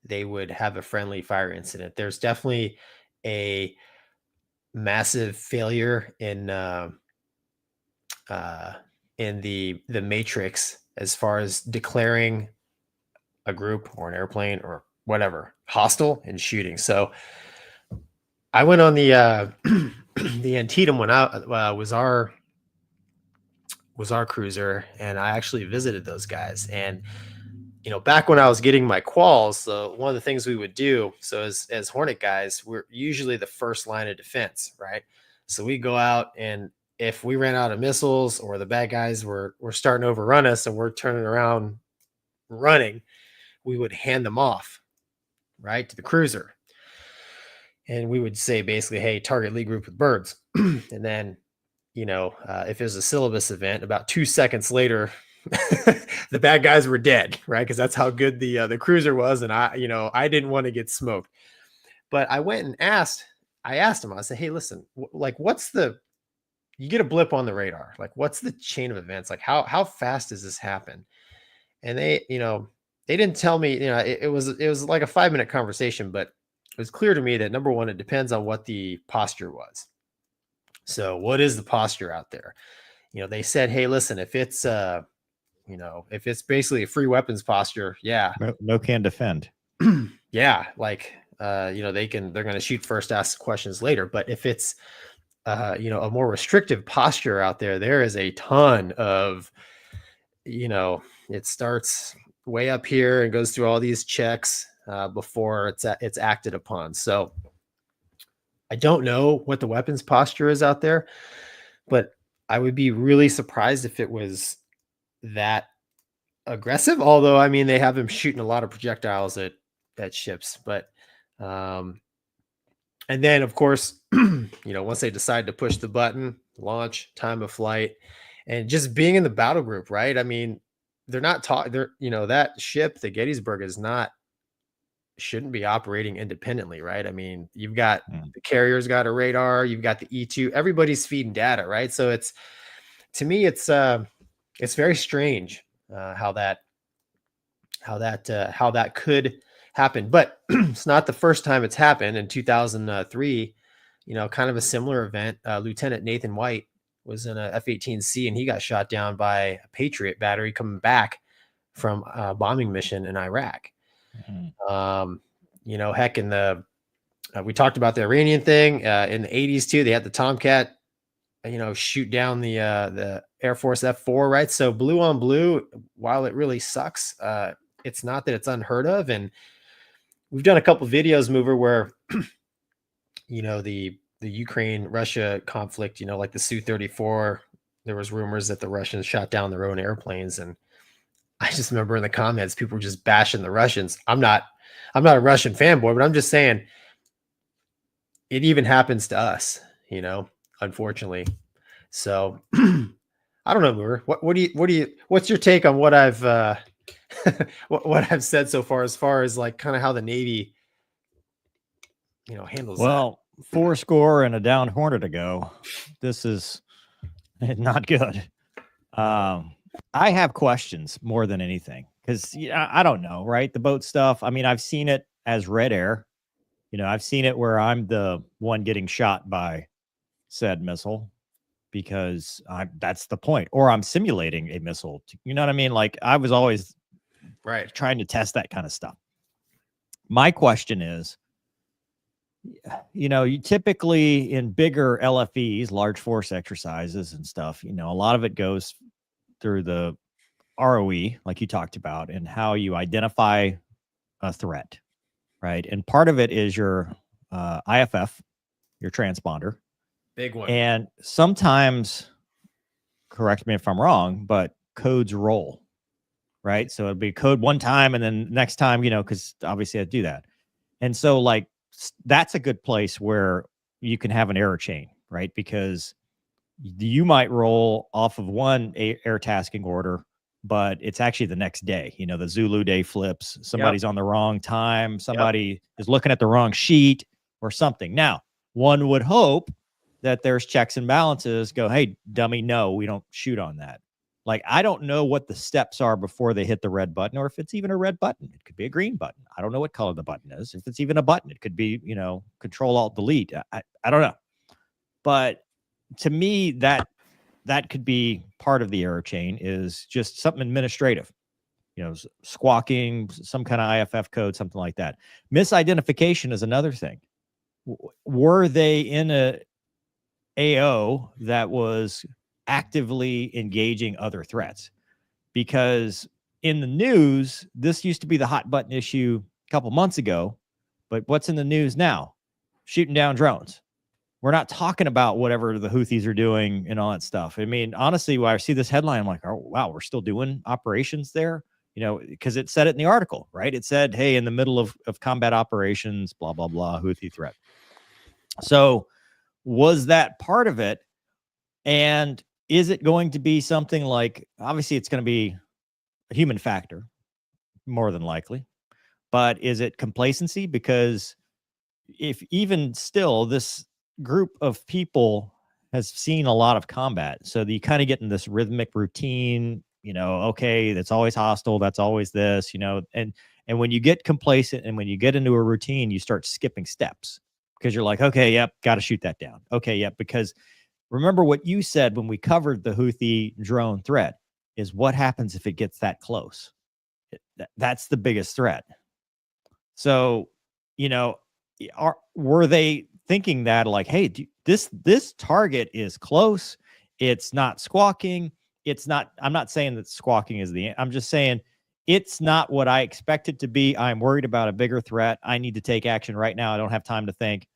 they would have a friendly fire incident. There's definitely a massive failure in the matrix as far as declaring a group or an airplane or whatever hostile and shooting. So I went on the the Antietam when I was our cruiser, and I actually visited those guys. And back when I was getting my quals, one of the things we would do, so as Hornet guys, we're usually the first line of defense, right? So we go out, and if we ran out of missiles or the bad guys were starting to overrun us and we're turning around running, we would hand them off, right, to the cruiser. And we would say basically, hey, target lead group with birds. And then, if it was a syllabus event, about 2 seconds later, the bad guys were dead, right? Because that's how good the cruiser was. And I didn't want to get smoked. But I went and asked him, I said, hey, listen, you get a blip on the radar. Like, what's the chain of events? Like, how fast does this happen? And they didn't tell me, it was like a 5-minute conversation, but it was clear to me that number one, it depends on what the posture was. So what is the posture out there? They said, hey, listen, if it's you know, if it's basically a free weapons posture, yeah, no can defend. Yeah, like you know, they're going to shoot first, ask questions later. But if it's you know, a more restrictive posture out there, there is a ton of, you know, it starts way up here and goes through all these checks before it's acted upon. So I don't know what the weapons posture is out there, but I would be really surprised if it was that aggressive. Although, I mean, they have him shooting a lot of projectiles at ships, but and then of course, you know, once they decide to push the button, launch, time of flight, and just being in the battle group, right? I mean, they're not talking. They're, you know, that ship, the Gettysburg, shouldn't be operating independently, right? I mean, you've got the carrier's got a radar, you've got the E2, everybody's feeding data, right? So it's, to me, it's very strange how that could happen, but it's not the first time it's happened. In 2003, you know, kind of a similar event. Lieutenant Nathan White was in a F-18C and he got shot down by a Patriot battery coming back from a bombing mission in Iraq. You know, heck, in the we talked about the Iranian thing in the 80s too. They had the Tomcat, you know, shoot down the Air Force F-4, right? So blue on blue, while it really sucks, it's not that it's unheard of. And we've done a couple videos, Mover, where you know, the Ukraine-Russia conflict, you know, like the Su-34, there was rumors that the Russians shot down their own airplanes, and I just remember in the comments, people were just bashing the Russians. I'm not a Russian fanboy, but I'm just saying it even happens to us, you know, unfortunately. So I don't know, Moore. What's your take on what I've what I've said so far as like kind of how the Navy, you know, handles that? 4 score and a down Hornet ago. This is not good. I have questions more than anything because I don't know, right? The boat stuff. I mean, I've seen it as red air. You know, I've seen it where I'm the one getting shot by said missile because that's the point, or I'm simulating a missile. You know what I mean? Like I was always trying to test that kind of stuff. My question is, you know, you typically in bigger LFEs, large force exercises and stuff, you know, a lot of it goes through the ROE, like you talked about, and how you identify a threat, right? And part of it is your IFF, your transponder. Big one. And sometimes, correct me if I'm wrong, but codes roll, right? So it'll be code one time and then next time, you know, because obviously I do that. And so like, that's a good place where you can have an error chain, right? Because you might roll off of one air tasking order, but it's actually the next day. You know, the Zulu day flips. Somebody's on the wrong time. Somebody is looking at the wrong sheet or something. Now, one would hope that there's checks and balances. Go, hey, dummy, no, we don't shoot on that. Like, I don't know what the steps are before they hit the red button, or if it's even a red button. It could be a green button. I don't know what color the button is. If it's even a button, it could be, you know, Control-Alt-Delete. I don't know. But to me, that could be part of the error chain, is just something administrative, you know, squawking, some kind of IFF code, something like that. Misidentification is another thing. Were they in a AO that was actively engaging other threats? Because in the news, this used to be the hot button issue a couple months ago, but what's in the news now? Shooting down drones. We're not talking about whatever the Houthis are doing and all that stuff. I mean, honestly, when I see this headline, I'm like, oh, wow, we're still doing operations there, you know, because it said it in the article, right? It said, hey, in the middle of combat operations, blah, blah, blah, Houthi threat. So was that part of it? And is it going to be something like, obviously it's going to be a human factor, more than likely, but is it complacency? Because if even still, this group of people has seen a lot of combat. So you kind of get in this rhythmic routine, you know, okay, that's always hostile. That's always this, you know, and when you get complacent and when you get into a routine, you start skipping steps because you're like, okay, yep, got to shoot that down. Okay. Yep. Because remember what you said when we covered the Houthi drone threat. is what happens if it gets that close. That's the biggest threat. So, were they thinking that like, hey, this target is close. It's not squawking. It's not, I'm not saying that squawking is I'm just saying it's not what I expect it to be. I'm worried about a bigger threat. I need to take action right now. I don't have time to think.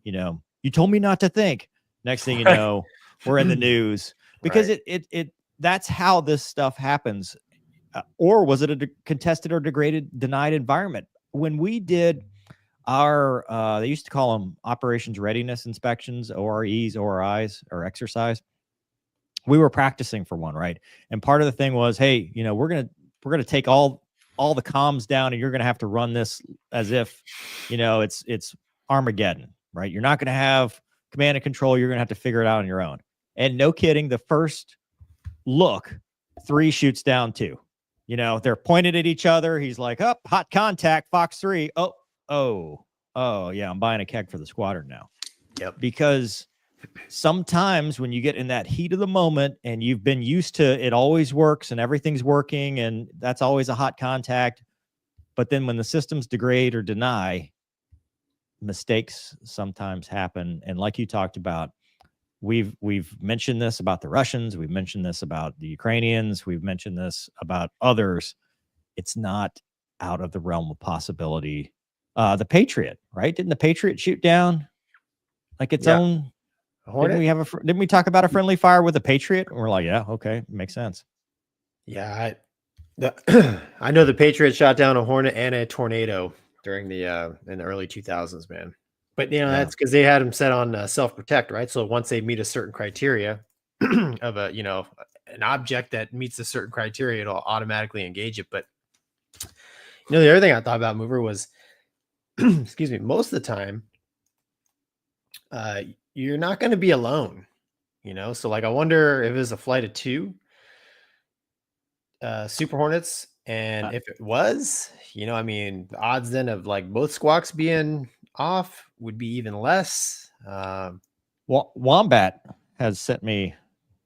You told me not to think. Next thing you know, we're in the news because it that's how this stuff happens. Or was it a contested or denied environment? When we did our, they used to call them operations readiness inspections, OREs, ORIs, or exercise. We were practicing for one, right? And part of the thing was, hey, we're gonna take all the comms down, and you're gonna have to run this as if, it's Armageddon, right? You're not gonna have command and control. You're gonna have to figure it out on your own. And no kidding, the first look, 3 shoots down 2. They're pointed at each other. He's like, oh, hot contact, Fox 3. Oh, yeah, I'm buying a keg for the squadron now. Yep. Because sometimes when you get in that heat of the moment and you've been used to it always works and everything's working and that's always a hot contact. But then when the systems degrade or deny, mistakes sometimes happen. And like you talked about, we've mentioned this about the Russians. We've mentioned this about the Ukrainians. We've mentioned this about others. It's not out of the realm of possibility. The Patriot, right? Didn't the Patriot shoot down like its own? Didn't we talk about a friendly fire with a Patriot? And we're like, yeah, okay, makes sense. Yeah, I know the Patriot shot down a Hornet and a Tornado during the in the early 2000s, man. But that's because they had them set on self-protect, right? So once they meet a certain criteria of an object that meets a certain criteria, it'll automatically engage it. But the other thing I thought about Mover was, excuse me, most of the time, you're not going to be alone, So like, I wonder if it was a flight of 2 Super Hornets, and if it was, the odds then of like both squawks being off would be even less. Wombat has sent me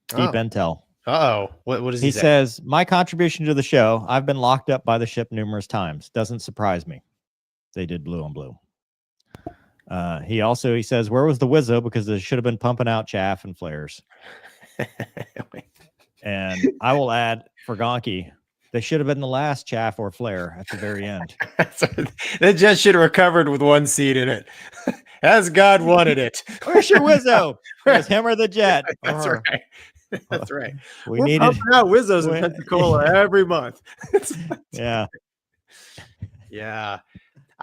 deep intel. What does he say? Says, my contribution to the show, I've been locked up by the ship numerous times. Doesn't surprise me. They did blue on blue. He says, where was the Wizzo? Because they should have been pumping out chaff and flares. And I will add for Gonky, they should have been the last chaff or flare at the very end. That jet should have recovered with 1 seat in it. As God wanted it. Where's your Wizzo? Where's him or the jet? That's right. That's right. We're pumping out Wizzos in Pensacola every month. Yeah. Yeah.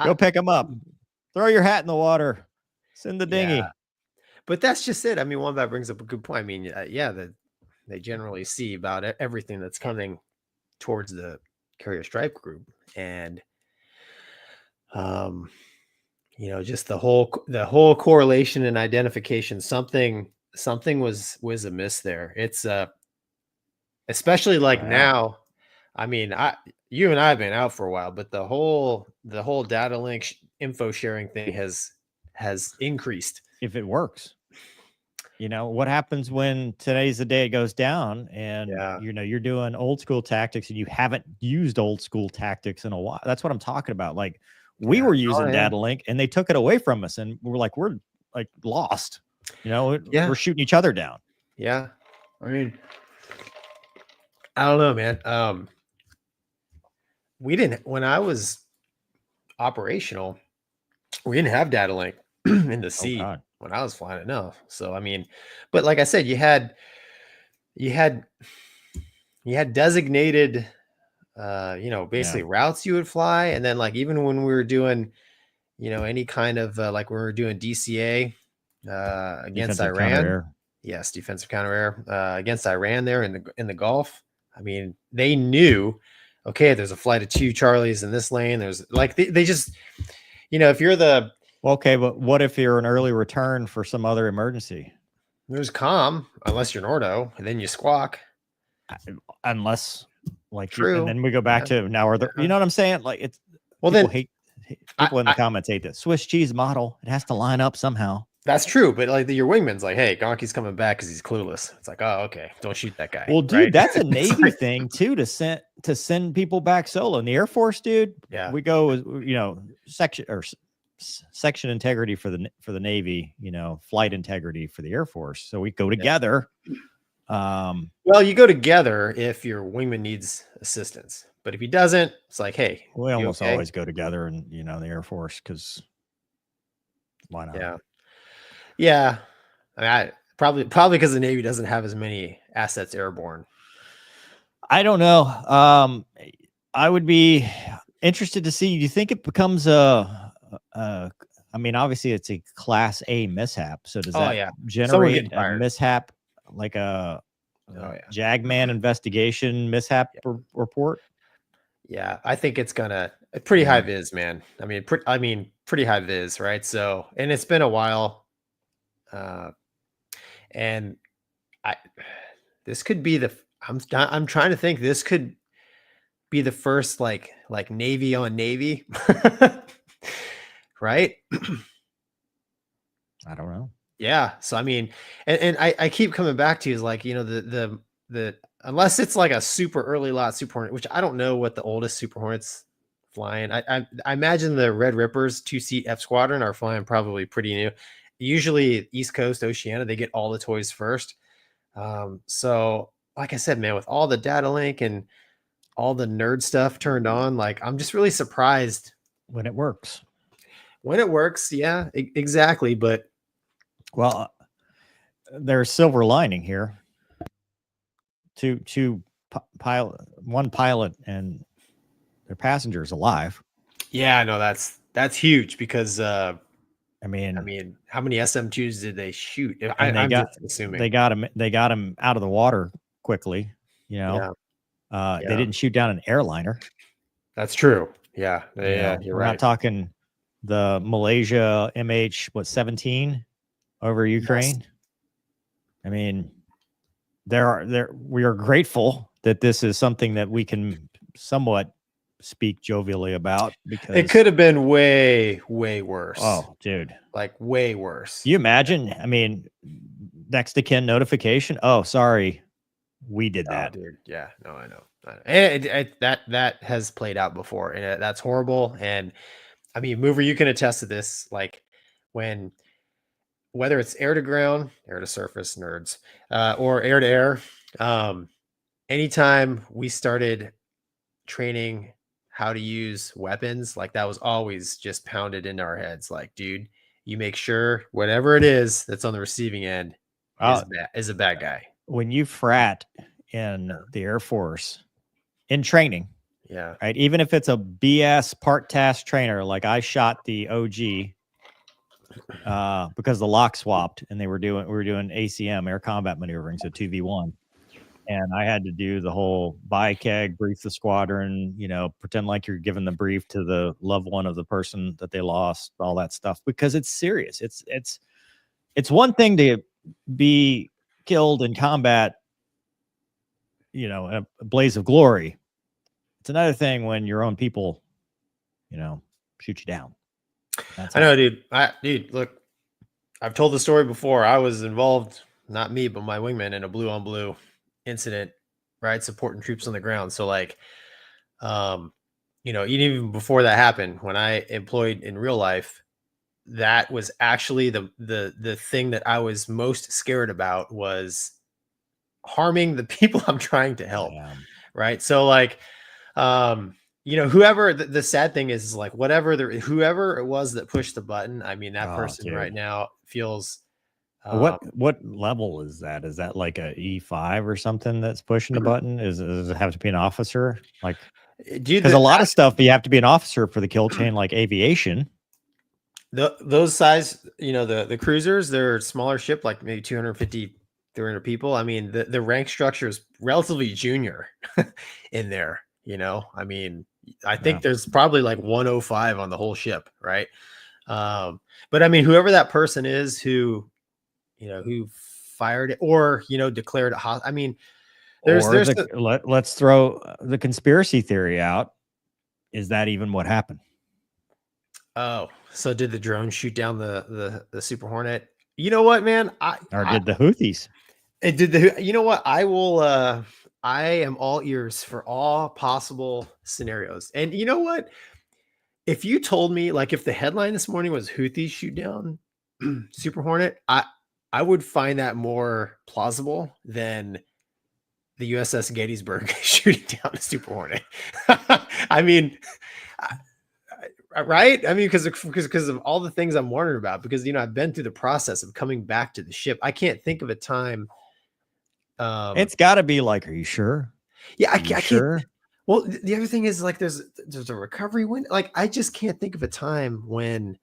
Go pick them up. Throw your hat in the water. Send the dinghy. Yeah. But that's just it. Wombat brings up a good point. They generally see about everything that's coming towards the carrier strike group, and just the whole correlation and identification. Something was amiss there. It's especially like now. You and I have been out for a while, but the whole data link info sharing thing has increased. If it works, what happens when today's the day it goes down and you're doing old school tactics and you haven't used old school tactics in a while. That's what I'm talking about. Like we were using data link and they took it away from us and we're like lost, we're shooting each other down. Yeah. I don't know, man. When I was operational, we didn't have data link in the sea when I was flying it. No. So, but like I said, you had designated, basically routes you would fly. And then like, even when we were doing, any kind of, like we were doing DCA, against Iran. Yes. Defensive counter air, against Iran there in the Gulf. They knew, okay, there's a flight of 2 Charlies in this lane. There's like, they just, if you're the, okay, but what if you're an early return for some other emergency? There's comm, unless you're Nordo, and then you squawk. Unless, like, true. And then we go back to now. You know what I'm saying? Like, it's people in the comments hate this Swiss cheese model. It has to line up somehow. That's true, but like your wingman's like, hey, Gonky's coming back because he's clueless. It's like, oh, okay, don't shoot that guy. Well, dude, right? that's a Navy thing too, to send people back solo. In the Air Force, dude, yeah, we go, you know, section integrity for the Navy, you know, flight integrity for the Air Force. So we go together. Well, you go together if your wingman needs assistance, but if he doesn't, it's like, hey, we almost always go together, and you know, the Air Force, because why not? Yeah. I mean, probably because the Navy doesn't have as many assets airborne. I don't know. I would be interested to see. Do you think it becomes I mean, obviously it's a Class A mishap. So does that generate a mishap, like a JAGMAN investigation mishap report? Yeah, I think it's gonna pretty high viz, man. I mean, pretty high viz, right? So, and it's been a while, and this could be I'm trying to think. This could be the first like Navy on Navy, right? I don't know. Yeah. So I mean, and I keep coming back to is like, you know, the unless it's like a super early lot Super Hornet, which I don't know what the oldest Super Hornets flying. I imagine the Red Rippers 2-seat F Squadron are flying probably pretty new. Usually East Coast Oceania, they get all the toys first. So like I said, man, with all the data link and all the nerd stuff turned on, like I'm just really surprised when it works. When it works, yeah, exactly. But well, there's silver lining here. One pilot and their passengers alive. Yeah, no, that's huge because I mean, how many SM2s did they shoot? I'm just assuming they got him out of the water quickly. You know, they didn't shoot down an airliner. That's true. Yeah, yeah, you're we're right. not talking the Malaysia MH-17 over Ukraine. Yes. I mean, we are grateful that this is something that we can somewhat speak jovially about, because it could have been way worse. Oh, dude, like way worse. You imagine? I mean, next to kin notification. Oh, sorry, we did that, dude. Yeah, no, I know. And that has played out before, and that's horrible. And I mean, Mover, you can attest to this. Like whether it's air to ground, air to surface, nerds, or air to air. Anytime we started training how to use weapons, like that was always just pounded into our heads. Like, dude, you make sure whatever it is that's on the receiving end is a bad guy. When you frat in the Air Force in training, yeah, right, even if it's a BS part task trainer, like I shot the OG because the lock swapped and we were doing ACM, air combat maneuvering, so 2v1, and I had to do the whole buy keg, brief the squadron, you know, pretend like you're giving the brief to the loved one of the person that they lost, all that stuff, because it's serious. It's one thing to be killed in combat, you know, in a blaze of glory. It's another thing when your own people, you know, shoot you down. I know, dude. Dude, look, I've told the story before. I was involved, not me, but my wingman, in a blue on blue incident, right? Supporting troops on the ground. So like, you know, even before that happened, when I employed in real life, that was actually the thing that I was most scared about, was harming the people I'm trying to help. Yeah. Right. So like, you know, whoever the sad thing is like whoever it was that pushed the button. I mean, that person right now feels. What level is that? Is that like a E5 or something that's pushing the button? Does it have to be an officer? Like, because a lot of stuff you have to be an officer for the kill chain, like aviation. Those size, you know, the cruisers, they're smaller ship, like maybe 250, 300 people. I mean, the rank structure is relatively junior in there. You know, I mean, I think there's probably like 105 on the whole ship, right? But I mean, whoever that person is who, you know, who fired it or, you know, declared it hot. I mean, let's throw the conspiracy theory out. Is that even what happened? Oh, so did the drone shoot down the Super Hornet? You know what, man? Did the Houthis? It did the. You know what? I will. I am all ears for all possible scenarios. And you know what? If you told me, like, if the headline this morning was Houthis shoot down Super Hornet, I would find that more plausible than the USS Gettysburg shooting down the Super Hornet. I mean, right? I mean, because of all the things I'm wondering about. Because I've been through the process of coming back to the ship. I can't think of a time. It's got to be like, are you sure? Yeah, I can't. Well, the other thing is, like, there's a recovery window. Like, I just can't think of a time when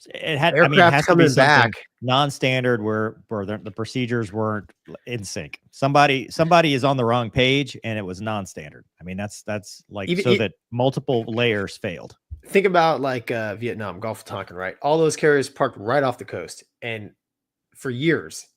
it had. Aircraft it has to be back non-standard where the procedures weren't in sync. Somebody is on the wrong page, and it was non-standard. I mean, that's like that multiple layers failed. Think about like Vietnam, Gulf of Tonkin, right? All those carriers parked right off the coast, and for years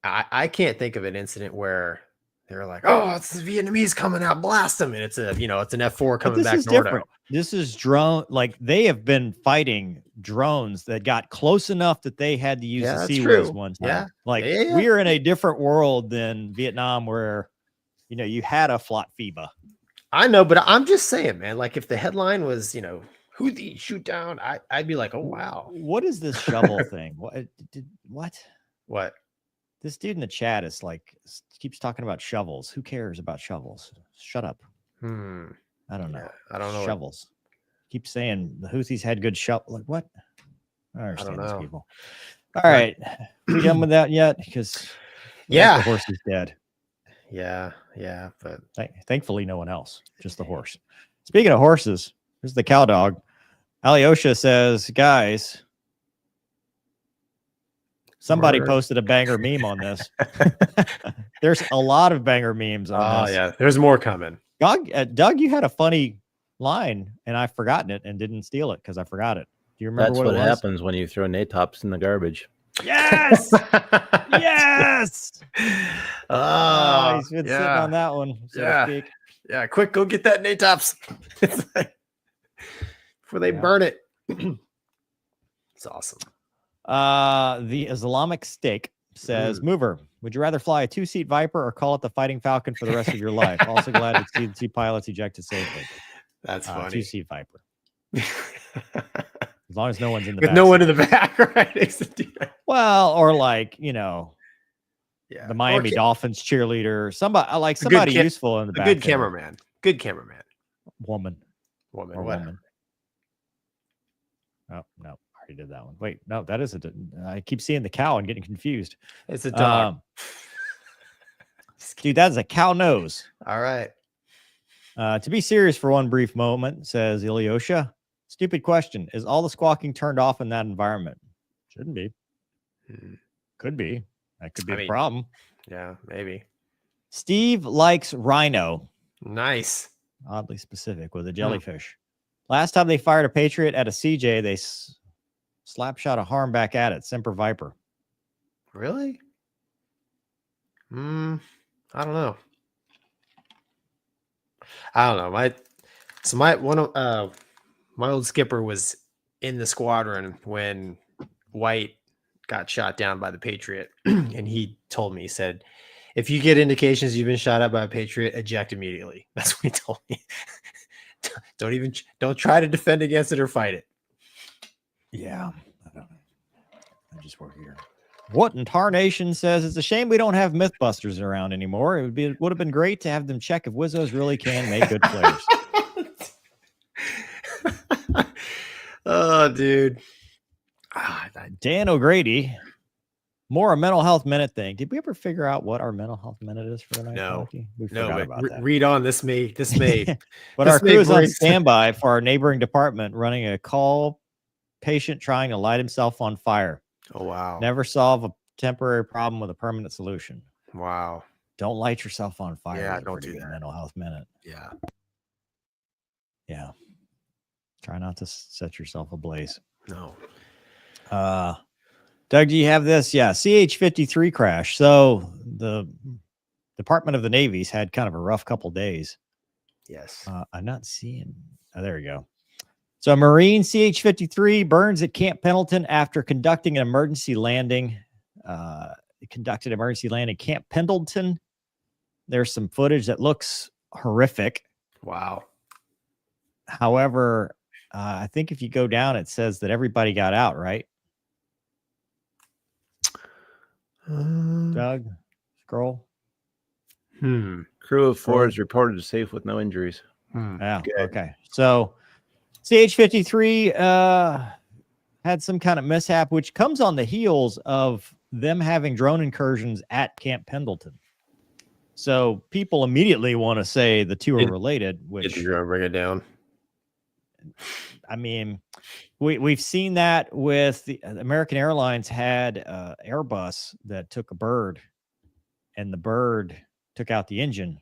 I can't think of an incident where they're like, "Oh, it's the Vietnamese coming out, blast them," and it's an F4 coming back. This is different. This is drone. Like, they have been fighting drones that got close enough that they had to use the Sea-Wiz one time. Yeah, like we're in a different world than Vietnam, where you had a flot FIBA. I know, but I'm just saying, man. Like, if the headline was, Houthi shoot down, I'd be like, oh wow. What is this shovel thing? What? This dude in the chat is like, keeps talking about shovels. Who cares about shovels? Shut up. I don't know. Yeah, I don't know. Shovels. Keep saying the Houthis had good shovel. Like, what? I understand these people. All right. We done with that yet? Because the horse is dead. Yeah. But thankfully, no one else. Just the horse. Speaking of horses, here's the cow dog. Alyosha says, guys, somebody posted a banger meme on this. There's a lot of banger memes on this. Oh, yeah. There's more coming. Doug, you had a funny line, and I've forgotten it and didn't steal it because I forgot it. Do you remember what happens when you throw NATOPs in the garbage? Yes! Yes! Oh, he's been sitting on that one. Yeah, quick, go get that NATOPs before they burn it. It's awesome. The Islamic Steak says, Mover, would you rather fly a 2-seat Viper or call it the Fighting Falcon for the rest of your life? Also glad to see the 2 pilots ejected safely. That's funny. 2-seat Viper. As long as no one's in the back. With no one in the back, right? Well, or like, the Miami Dolphins cheerleader, somebody useful in the back. Good cameraman. Good cameraman. Woman. What? Woman. Oh, no. Already did that one. Wait, no, that is I keep seeing the cow and getting confused. It's a dog. Dude, that's a cow nose. All right. To be serious for one brief moment, says Ilyosha. Stupid question. Is all the squawking turned off in that environment? Shouldn't be. Could be. That could be a problem. Yeah, maybe. Steve likes rhino. Nice. Oddly specific with a jellyfish. Last time they fired a Patriot at a CJ, they slap shot a harm back at it. Semper Viper. Really? I don't know. My old skipper was in the squadron when White got shot down by the Patriot, and he told me, he said, if you get indications you've been shot at by a Patriot, eject immediately. That's what he told me. Don't try to defend against it or fight it. Yeah, I don't know. I just work here. What in Tarnation says it's a shame we don't have Mythbusters around anymore. It would have been great to have them check if Wizzos really can make good players. Oh, dude. Dan O'Grady. More a mental health minute thing. Did we ever figure out what our mental health minute is for tonight? No, we forgot about that. Read on. This may. But our crew is on standby for our neighboring department, running a call patient trying to light himself on fire. Oh wow! Never solve a temporary problem with a permanent solution. Wow! Don't light yourself on fire. Yeah, don't do that. Mental health minute. Yeah. Try not to set yourself ablaze. No. Doug, do you have this? Yeah, CH-53 crash. So the Department of the Navy's had kind of a rough couple days. Yes. I'm not seeing. Oh, there we go. So a Marine CH-53 burns at Camp Pendleton after conducting an emergency landing. Conducted emergency landing Camp Pendleton. There's some footage that looks horrific. Wow. However, I think if you go down, it says that everybody got out, right? Doug, scroll. Crew of 4 is reported safe with no injuries. Yeah. Good. Okay. So CH-53 had some kind of mishap, which comes on the heels of them having drone incursions at Camp Pendleton. So people immediately want to say the two are related, which you're gonna bring it down. I mean, we've seen that with the American Airlines had an Airbus that took a bird, and the bird took out the engine,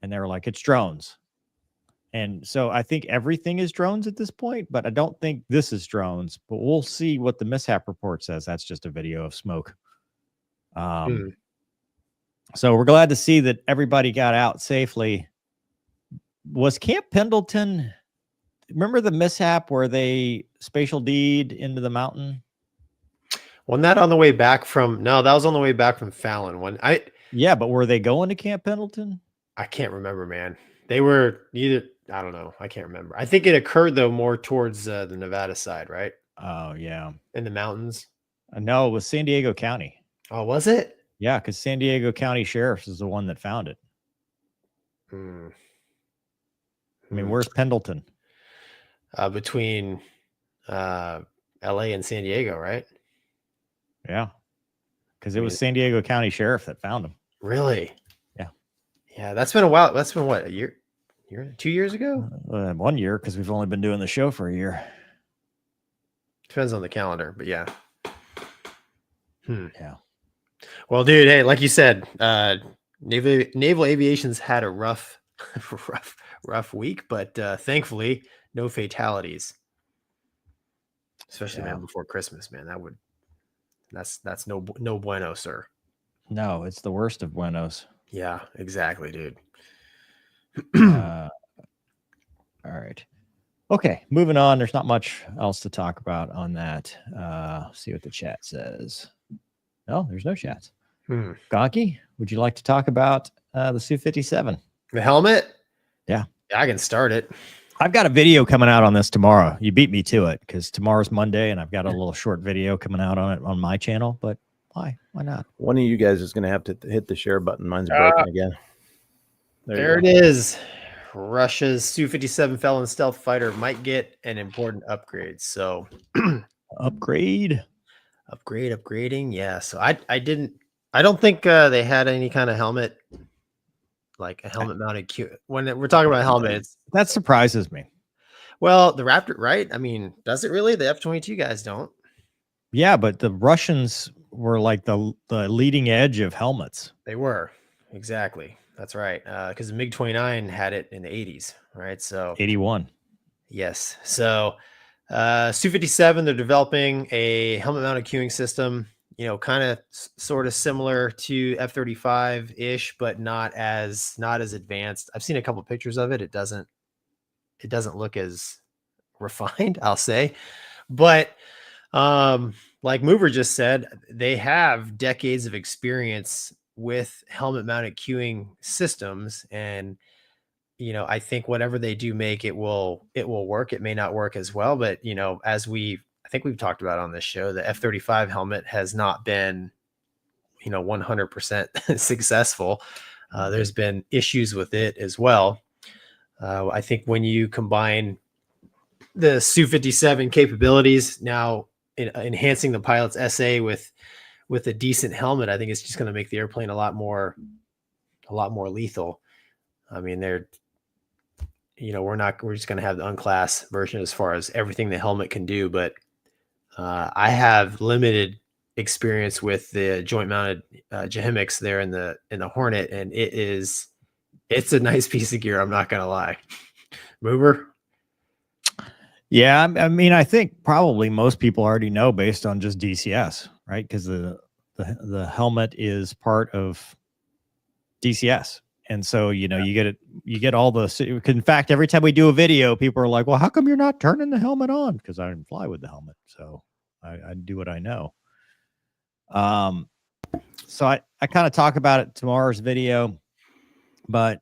and they were like, it's drones. And so I think everything is drones at this point, but I don't think this is drones. But we'll see what the mishap report says. That's just a video of smoke. So we're glad to see that everybody got out safely. Was Camp Pendleton, remember the mishap where they spatial D'd into the mountain? Wasn't that on the way back from, no, that was on the way back from Fallon. Yeah, but were they going to Camp Pendleton? I can't remember, man. They were either, I don't know. I can't remember. I think it occurred though more towards the Nevada side, right? Oh yeah. In the mountains. No, it was San Diego County. Oh, was it? Yeah, because San Diego County Sheriff's is the one that found it. I mean, where's Pendleton? Between LA and San Diego, right? Yeah. Because it was San Diego County Sheriff that found him. Really? Yeah. Yeah, that's been a while. That's been what, a year, 2 years ago? 1 year, because we've only been doing the show for a year. Depends on the calendar, but yeah. Yeah. Well, dude, hey, like you said, naval aviation's had a rough week, but thankfully no fatalities. Especially man before Christmas, man. That's no bueno, sir. No, it's the worst of buenos. Yeah, exactly, dude. All right. Okay, moving on. There's not much else to talk about on that. See what the chat says. No, there's no chats. Gonky, would you like to talk about the Su-57? The helmet? Yeah, I can start it. I've got a video coming out on this tomorrow. You beat me to it because tomorrow's Monday, and I've got a little short video coming out on it on my channel. But why? Why not? One of you guys is going to have to hit the share button. Mine's broken again. There it is. Russia's Su-57 Felon stealth fighter might get an important upgrade. So upgrading. Yeah. So I don't think they had any kind of helmet, like a helmet mounted Q. When we're talking about helmets, that surprises me. Well, the Raptor, right? I mean, does it really? The F-22 guys don't. Yeah, but the Russians were like the leading edge of helmets. They were. Exactly. That's right. Because the MiG-29 had it in the 80s, right? So 81. Yes. So Su-57, they're developing a helmet mounted queuing system, kind of sort of similar to F-35-ish, but not as advanced. I've seen a couple pictures of it. It doesn't look as refined, I'll say. But like Mover just said, they have decades of experience with helmet mounted queuing systems, and I think whatever they do make, it will work. It may not work as well, but as I think we've talked about on this show, the F-35 helmet has not been 100% successful. There's been issues with it as well. I think when you combine the Su-57 capabilities now enhancing the pilot's SA with a decent helmet, I think it's just going to make the airplane a lot more lethal. I mean, we're just going to have the unclass version as far as everything the helmet can do. But I have limited experience with the joint mounted Jahimics there in the Hornet, and it's a nice piece of gear. I'm not going to lie. Mover. Yeah, I mean, I think probably most people already know based on just DCS, right? Because the helmet is part of DCS, And so, you get all the, in fact, every time we do a video, people are like, well, how come you're not turning the helmet on? Because I didn't fly with the helmet. So I do what I know. So I kind of talk about it tomorrow's video, but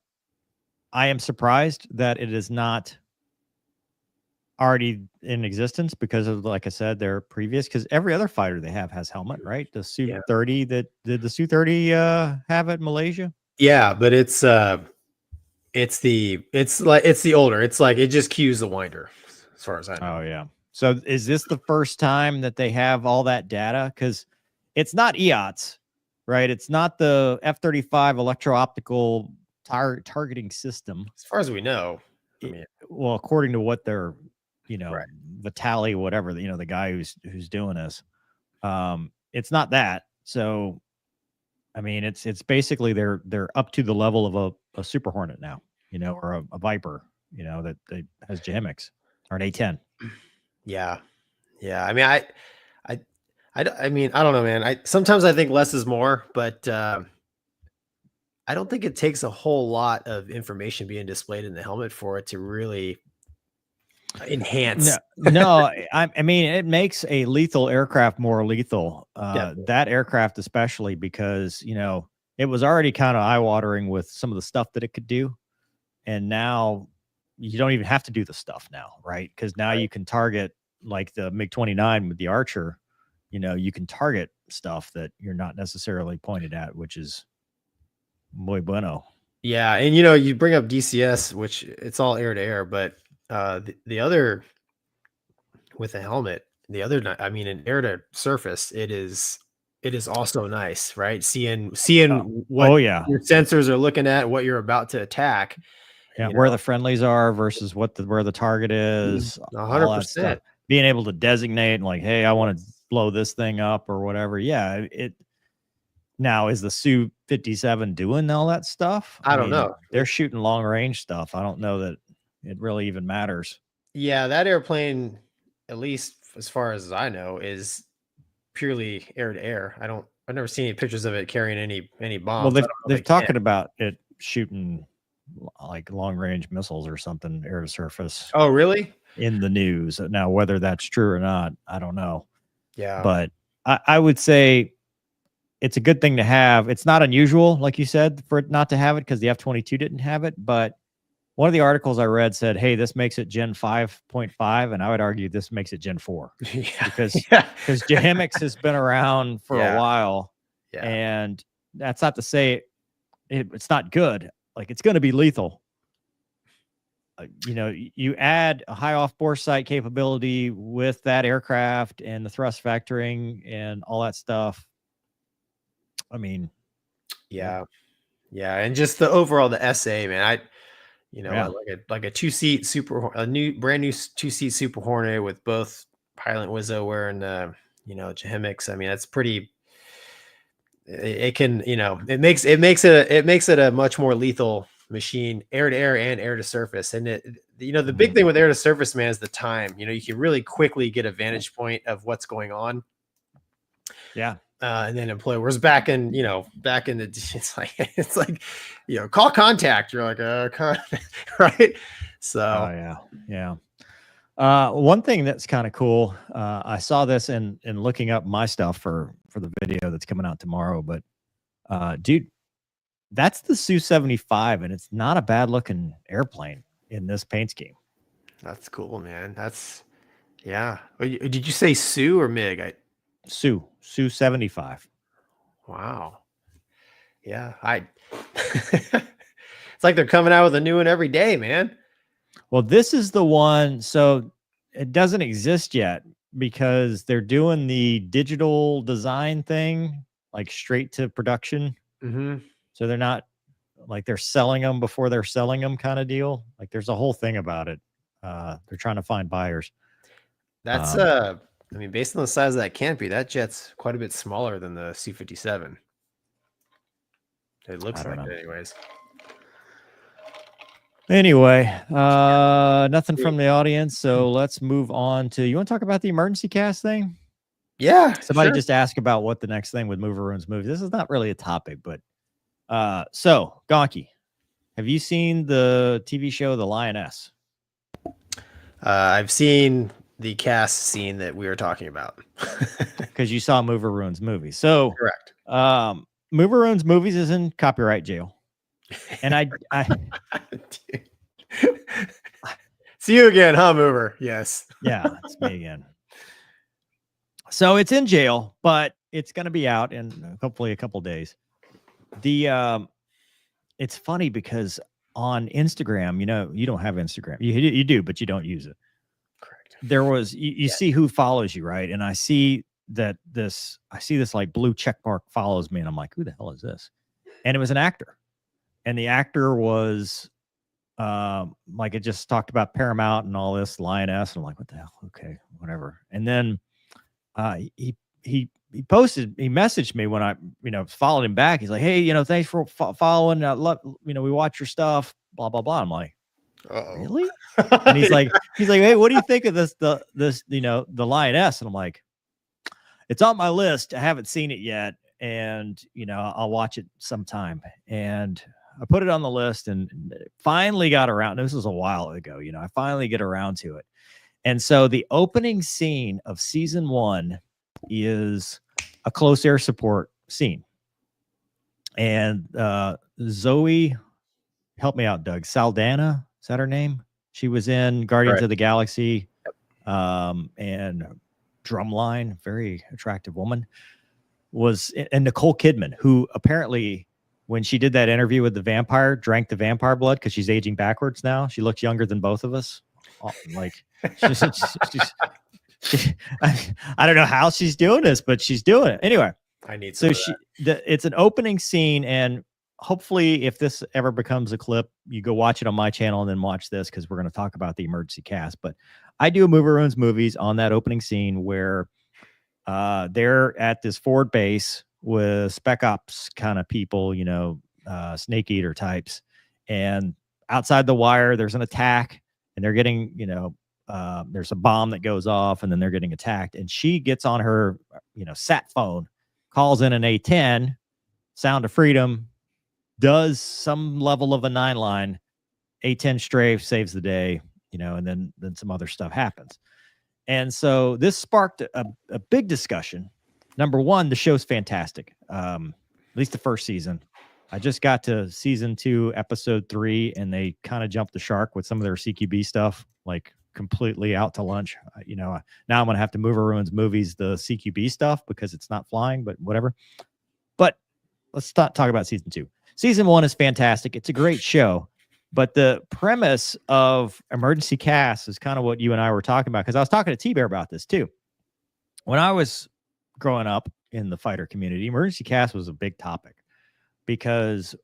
I am surprised that it is not already in existence because of, like I said, their previous, because every other fighter they have has helmet, right? The Su-30 did the Su-30 have it in Malaysia? Yeah, but it's the older. It's like it just cues the winder, as far as I know. Oh yeah. So is this the first time that they have all that data? Because it's not EOTS, right? It's not the F-35 electro-optical targeting system. As far as we know. Well, according to what they're, right. Vitali, whatever, the guy who's doing this, it's not that. So, I mean, it's basically they're up to the level of a Super Hornet now, or a Viper, that has JMX or an A-10. Yeah. I mean, I mean, I don't know, man. Sometimes I think less is more, but I don't think it takes a whole lot of information being displayed in the helmet for it to really enhance. No, I mean, it makes a lethal aircraft more lethal. That aircraft, especially because, it was already kind of eye-watering with some of the stuff that it could do. And now you don't even have to do the stuff now, right? Because now you can target like the MiG-29 with the Archer. You can target stuff that you're not necessarily pointed at, which is muy bueno. Yeah, and you bring up DCS, which it's all air to air, but the other with a helmet, I mean, in air to surface, it is also nice, right? Seeing what your sensors are looking at, what you're about to attack. Yeah, where the friendlies are versus where the target is. 100%. Being able to designate like, hey, I want to blow this thing up or whatever. Yeah, now is the Su-57 doing all that stuff? I don't know. They're shooting long range stuff. I don't know that it really even matters. Yeah, that airplane, at least as far as I know, is purely air to air. I've never seen any pictures of it carrying any bombs. Well, they're talking about it shooting like long range missiles or something air to surface. Oh, really? In the news. Now, whether that's true or not, I don't know. Yeah. But I would say it's a good thing to have. It's not unusual, like you said, for it not to have it because the F-22 didn't have it. But one of the articles I read said, hey, this makes it Gen 5.5. And I would argue this makes it Gen 4. Because JMX has been around for a while. Yeah. And that's not to say it's not good. Like, it's going to be lethal. You add a high off-bore sight capability with that aircraft and the thrust vectoring and all that stuff. I mean, yeah, and just the overall the SA, man. Like a two-seat brand new two-seat Super Hornet with both Pilot Wizzo wearing JMX. I mean, that's pretty. It can, it makes it a much more lethal machine, air to air and air to surface. And the big thing with air to surface, man, is the time. You can really quickly get a vantage point of what's going on. Yeah. And then employ. Whereas back in the, it's like, call contact. You're like, right. So, yeah. One thing that's kind of cool. I saw this in looking up my stuff for the video that's coming out tomorrow, but dude, that's the Su-75 and it's not a bad looking airplane in this paint scheme. That's cool, man. Yeah. Did you say Su or MiG? Su-75. Wow. Yeah. It's like they're coming out with a new one every day, man. Well, this is the one. So it doesn't exist yet because they're doing the digital design thing, like straight to production. Mm-hmm. So they're not like they're selling them before they're selling them kind of deal. Like there's a whole thing about it. They're trying to find buyers. That's I mean, based on the size of that canopy, that jet's quite a bit smaller than the Su-57. It looks like it anyways. Anyway, nothing from the audience. So let's move on to, you want to talk about the emergency cast thing? Yeah. Somebody just asked about what the next thing with Mover Ruins movie. This is not really a topic, but so Gonky, Have you seen the TV show The Lioness? I've seen the cast scene that we were talking about. Because you saw Mover Ruins Movies. So correct. Mover Ruins Movies is in copyright jail. And I see you again, huh, Mover? Yes. Yeah, it's me again. So it's in jail, but it's going to be out in hopefully a couple days. It's funny because on Instagram, you don't have Instagram. You do, but you don't use it. Correct. There was you see who follows you, right? And I see this like blue check mark follows me, and I'm like, who the hell is this? And it was an actor, and the actor was like, it just talked about Paramount and all this Lioness, and I'm like, what the hell? Okay, whatever. And then he messaged me when I followed him back. He's like, hey, thanks for following. We watch your stuff, blah blah blah. I'm like, really? And he's like, hey, what do you think of this the Lioness? And I'm like, it's on my list. I haven't seen it yet, and I'll watch it sometime. And I put it on the list and finally got around. This was a while ago, I finally get around to it. And so the opening scene of season 1 is a close air support scene. And Zoe, help me out, Doug. Saldana, is that her name? She was in Guardians of the Galaxy and Drumline, very attractive woman. And Nicole Kidman, who apparently, when she did that interview with the vampire, drank the vampire blood because she's aging backwards now. She looks younger than both of us. Like, I don't know how she's doing this, but she's doing it anyway. It's an opening scene, and hopefully, if this ever becomes a clip, you go watch it on my channel and then watch this, because we're going to talk about the emergency cast. But I do a Mover Ruins Movies on that opening scene where they're at this forward base with spec ops kind of people, snake eater types, and outside the wire there's an attack, and they're getting there's a bomb that goes off, and then they're getting attacked, and she gets on her sat phone, calls in an A10, Sound of Freedom, does some level of a 9-line, A10 strafe, saves the day, and then some other stuff happens. And so this sparked a big discussion. Number one, the show's fantastic. At least the first season. I just got to season 2, episode 3, and they kind of jumped the shark with some of their CQB stuff, like completely out to lunch. Now I'm going to have to Mover Ruins Movies, the CQB stuff, because it's not flying, but whatever. But let's talk about season 2. Season 1 is fantastic. It's a great show. But the premise of Emergency Cast is kind of what you and I were talking about, because I was talking to T-Bear about this too. When I was growing up in the fighter community, Emergency Cast was a big topic, because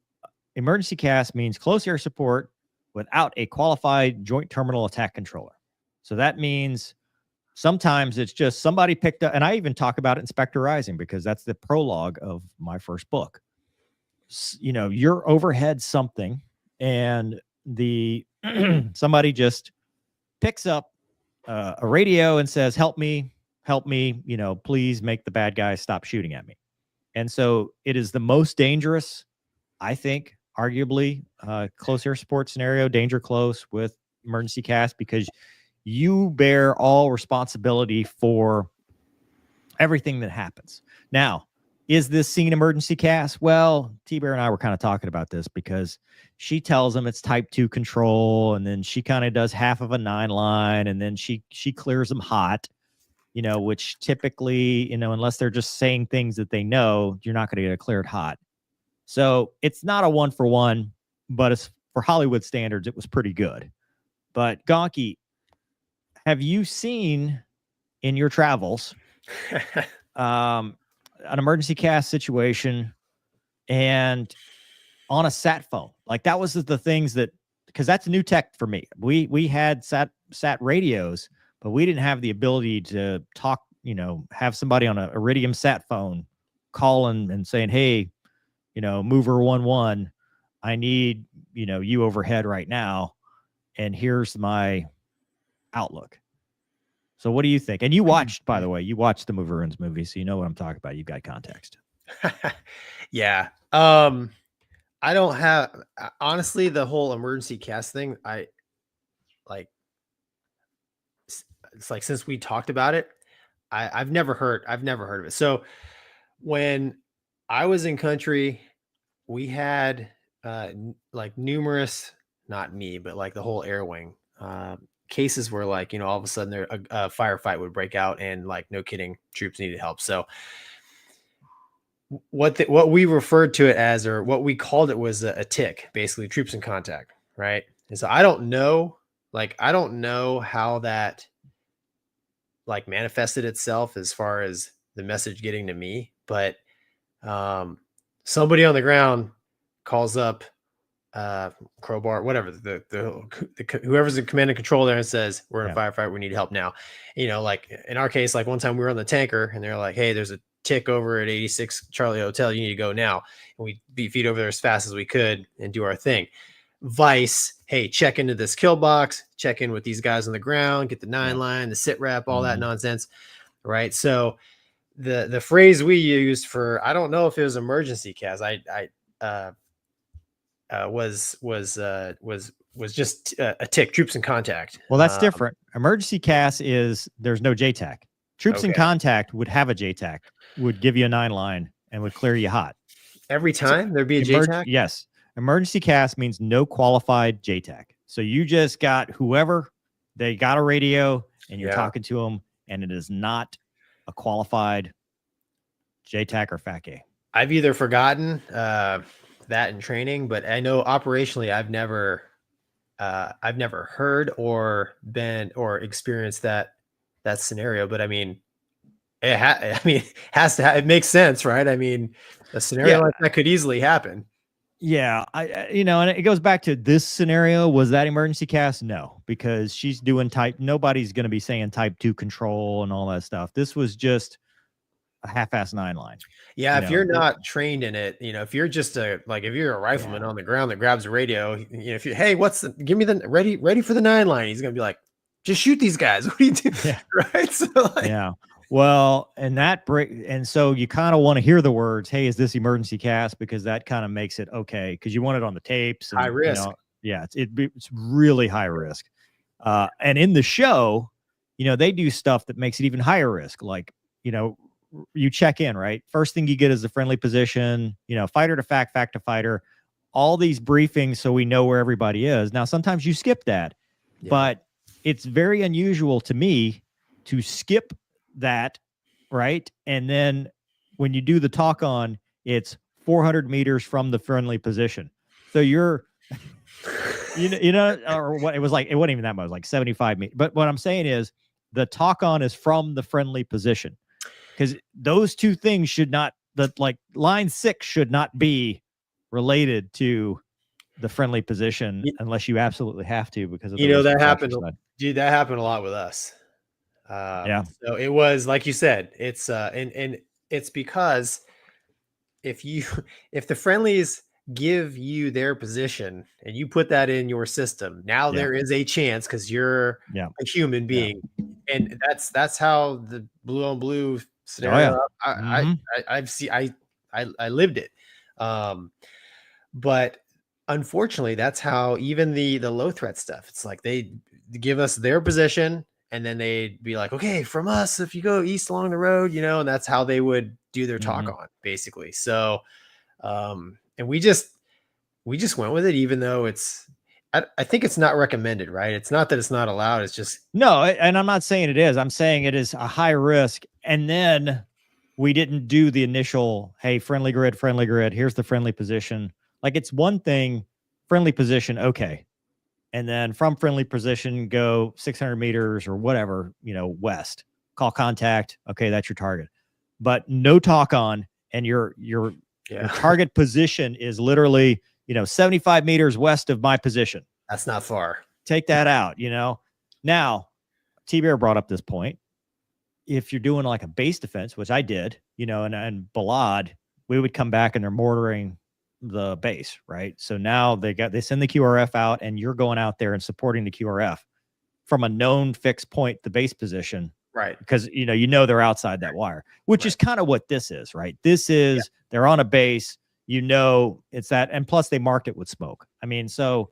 Emergency Cast means close air support without a qualified joint terminal attack controller. So that means sometimes it's just somebody picked up, and I even talk about it in Spectre Rising, because that's the prologue of my first book. You're overhead something, and somebody just picks up a radio and says, help me, please make the bad guys stop shooting at me. And so it is the most dangerous, I think, arguably, close air support scenario, danger close with Emergency Cast, because you bear all responsibility for everything that happens. Now, is this scene Emergency Cast? Well, T-Bear and I were kind of talking about this, because she tells them it's type 2 control, and then she kind of does half of a 9-line, and then she clears them hot, which typically, unless they're just saying things that they know, you're not going to get it cleared hot. So it's not a 1-for-1, but it's, for Hollywood standards, it was pretty good. But Gonky, have you seen in your travels an Emergency Cast situation and on a sat phone? Like, that was the things that, because that's new tech for me. We had sat radios, but we didn't have the ability to talk, have somebody on a Iridium sat phone calling and saying, hey, Mover 1-1, I need, you overhead right now, and here's my outlook. So what do you think? And you watched, by the way, the Mover Ruins movie, so you know what I'm talking about. You've got context. Yeah. I don't have, honestly, the whole emergency cast thing. I like, it's like, since we talked about it, I've never heard of it. So when I was in country, we had like numerous, not me, but like the whole air wing cases where, like, all of a sudden there a firefight would break out, and like, no kidding, troops needed help. So what we referred to it as, or what we called it, was a tick, basically troops in contact, right? And so I don't know how that like manifested itself as far as the message getting to me, but somebody on the ground calls up crowbar, whatever, the whoever's in command and control there, and says, we're in a firefight, we need help now. Like in our case, like one time we were on the tanker, and they're like, hey, there's a tick over at 86 Charlie Hotel, you need to go now. And we beat feet over there as fast as we could and do our thing. Vice, hey, check into this kill box, check in with these guys on the ground, get the 9 line, the sit rep, all that nonsense, right? So the phrase we used for, I don't know if it was emergency cast, was just a tick, troops in contact. Well, that's different. Emergency cast is there's no JTAC. Troops in contact would have a JTAC, would give you a 9 line, and would clear you hot. Every time there'd be a JTAC? Yes. Emergency cast means no qualified JTAC. So you just got whoever, they got a radio, and you're talking to them, and it is not a qualified JTAC or FAC-A. I've either forgotten that in training, but I know operationally I've never heard or been or experienced that scenario. But I mean, it makes sense, right? I mean, a scenario like that could easily happen. Yeah, and it goes back to this scenario. Was that emergency cast? No, because she's doing nobody's going to be saying type 2 control and all that stuff. This was just a half-ass 9 line. Yeah, if you're not trained in it, if you're just if you're a rifleman on the ground that grabs a radio, if you, hey, give me the ready for the 9 line, he's gonna be like, just shoot these guys. What do you do? Yeah. Right. So well, and so you kind of want to hear the words, hey, is this emergency cast? Because that kind of makes it okay, because you want it on the tapes. And, high risk. It's really high risk. And in the show, they do stuff that makes it even higher risk. Like, you check in, right? First thing you get is the friendly position, fighter to fact to fighter, all these briefings, so we know where everybody is. Now, sometimes you skip that, but it's very unusual to me to skip that, right? And then when you do the talk on, it's 400 meters from the friendly position. So you're, or what it was like, it wasn't even that much, like 75 meters. But what I'm saying is the talk on is from the friendly position, because those two things should not, line 6 should not be related to the friendly position unless you absolutely have to, because of that happened. Dude, that happened a lot with us. So it was like you said, it's and it's because if the friendlies give you their position and you put that in your system, now there is a chance, because you're a human being, and that's how the blue on blue scenario. I lived it, but unfortunately, that's how even the low threat stuff. It's like they give us their position, and then they'd be like, okay, from us, if you go east along the road, and that's how they would do their talk on, basically. So, and we just went with it, even though I think it's not recommended, right? It's not that it's not allowed. It's just, no. And I'm not saying it is, I'm saying it is a high risk. And then we didn't do the initial, hey, friendly grid, here's the friendly position. Like, it's one thing, friendly position, okay. And then from friendly position, go 600 meters or whatever, west. Call contact. Okay, that's your target. But no talk on, and your target position is literally, 75 meters west of my position. That's not far. Take that out, Now, T-Bear brought up this point. If you're doing like a base defense, which I did, and Balad, we would come back and they're mortaring the base, right? So now they send the QRF out, and you're going out there and supporting the QRF from a known fixed point, the base position, right? Because they're outside that wire, which is kind of what this is, right? This is they're on a base, it's that. And plus they marked it with smoke. I mean, so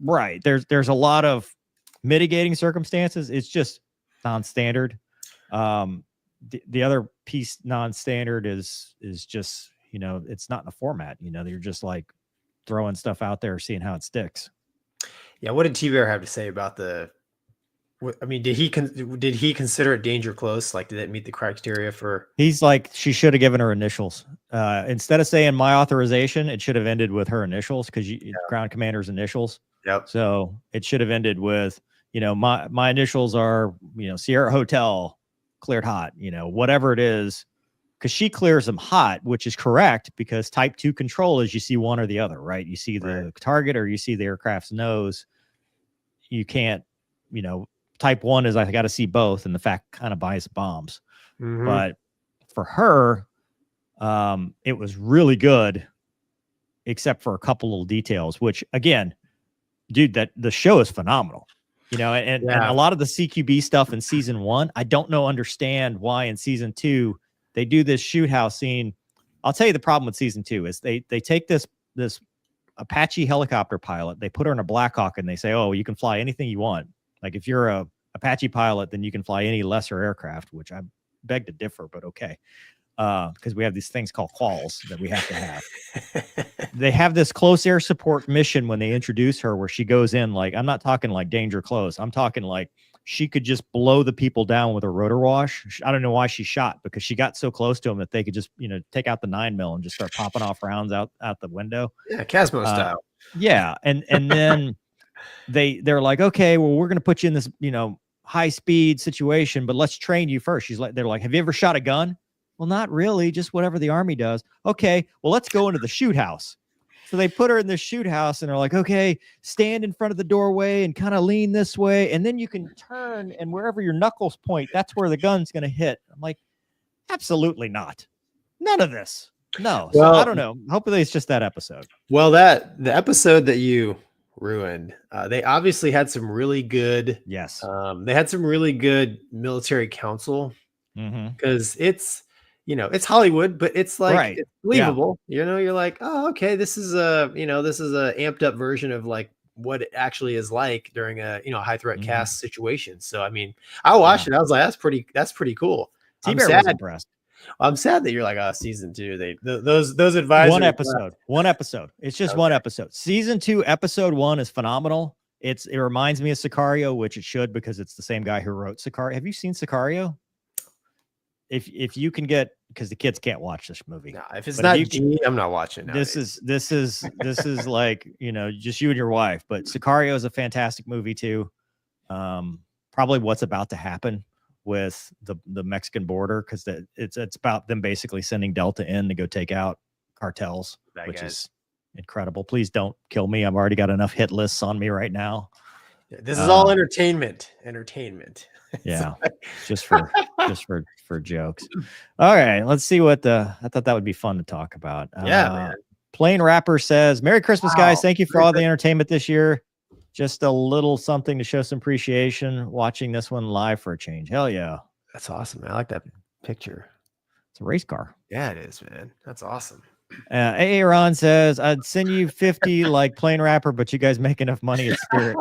right, there's a lot of mitigating circumstances. It's just non-standard. The other piece non-standard is just, it's not in a format, you're just like throwing stuff out there, seeing how it sticks. Yeah. What did T-Bear have to say about I mean, did he consider it danger close? Like, did it meet the criteria for? He's like, she should have given her initials. Instead of saying my authorization, it should have ended with her initials, because ground commander's initials. Yep. So it should have ended with, my initials are, Sierra Hotel, cleared hot, whatever it is, because she clears them hot, which is correct, because type 2 control is you see one or the other, right? You see the target or you see the aircraft's nose. You can't, type 1 is I got to see both, and the fact kind of buys bombs. Mm-hmm. But for her, it was really good, except for a couple little details, which again, dude, that the show is phenomenal. And a lot of the CQB stuff in season 1, I don't understand why in season 2 they do this shoot house scene. I'll tell you the problem with season 2 is they take this Apache helicopter pilot, they put her in a Black Hawk, and they say, oh, you can fly anything you want. Like if you're a Apache pilot, then you can fly any lesser aircraft, which I beg to differ, but okay. Because we have these things called quals that we have to have. They have this close air support mission when they introduce her, where she goes in, like, I'm not talking like danger close. I'm talking like she could just blow the people down with a rotor wash. I don't know why she shot, because she got so close to them that they could just, take out the 9mm and just start popping off rounds out the window. Yeah, Casmo style. Yeah, and then they're like, okay, well, we're gonna put you in this, high speed situation, but let's train you first. They're like, have you ever shot a gun? Well, not really, just whatever the Army does. Okay, well, let's go into the shoot house. So they put her in the shoot house, and they're like, okay, stand in front of the doorway and kind of lean this way, and then you can turn, and wherever your knuckles point, that's where the gun's going to hit. I'm like, absolutely not. None of this. No. Well, so I don't know. Hopefully it's just that episode. Well, the episode that you ruined, they obviously had some really good. Yes. They had some really good military counsel, because it's Hollywood, but it's like it's believable. Yeah. You're like, oh, okay, this is a amped up version of like what it actually is like during a high threat cast situation. So I mean, I watched it. I was like, that's pretty cool. T-Bear was impressed. I'm sad that you're like, oh, season 2. Those advisors. One episode. It's just one episode. Season 2, episode 1 is phenomenal. It reminds me of Sicario, which it should, because it's the same guy who wrote Sicario. Have you seen Sicario? If you can get, because the kids can't watch this movie. No, if it's not G, I'm not watching it. This is like, just you and your wife. But Sicario is a fantastic movie too. Probably what's about to happen with the Mexican border, because it's about them basically sending Delta in to go take out cartels, which is incredible. Please don't kill me. I've already got enough hit lists on me right now. This is all entertainment. Yeah, just for jokes. All right, let's see what I thought that would be fun to talk about. Man. Plain Rapper says, Merry Christmas, guys. Thank you for all the entertainment this year. Just a little something to show some appreciation. Watching this one live for a change. Hell yeah. That's awesome, man. I like that picture. It's a race car. Yeah, it is, man. That's awesome. Aaron says, I'd send you 50 like Plain Rapper, but you guys make enough money at Spirit.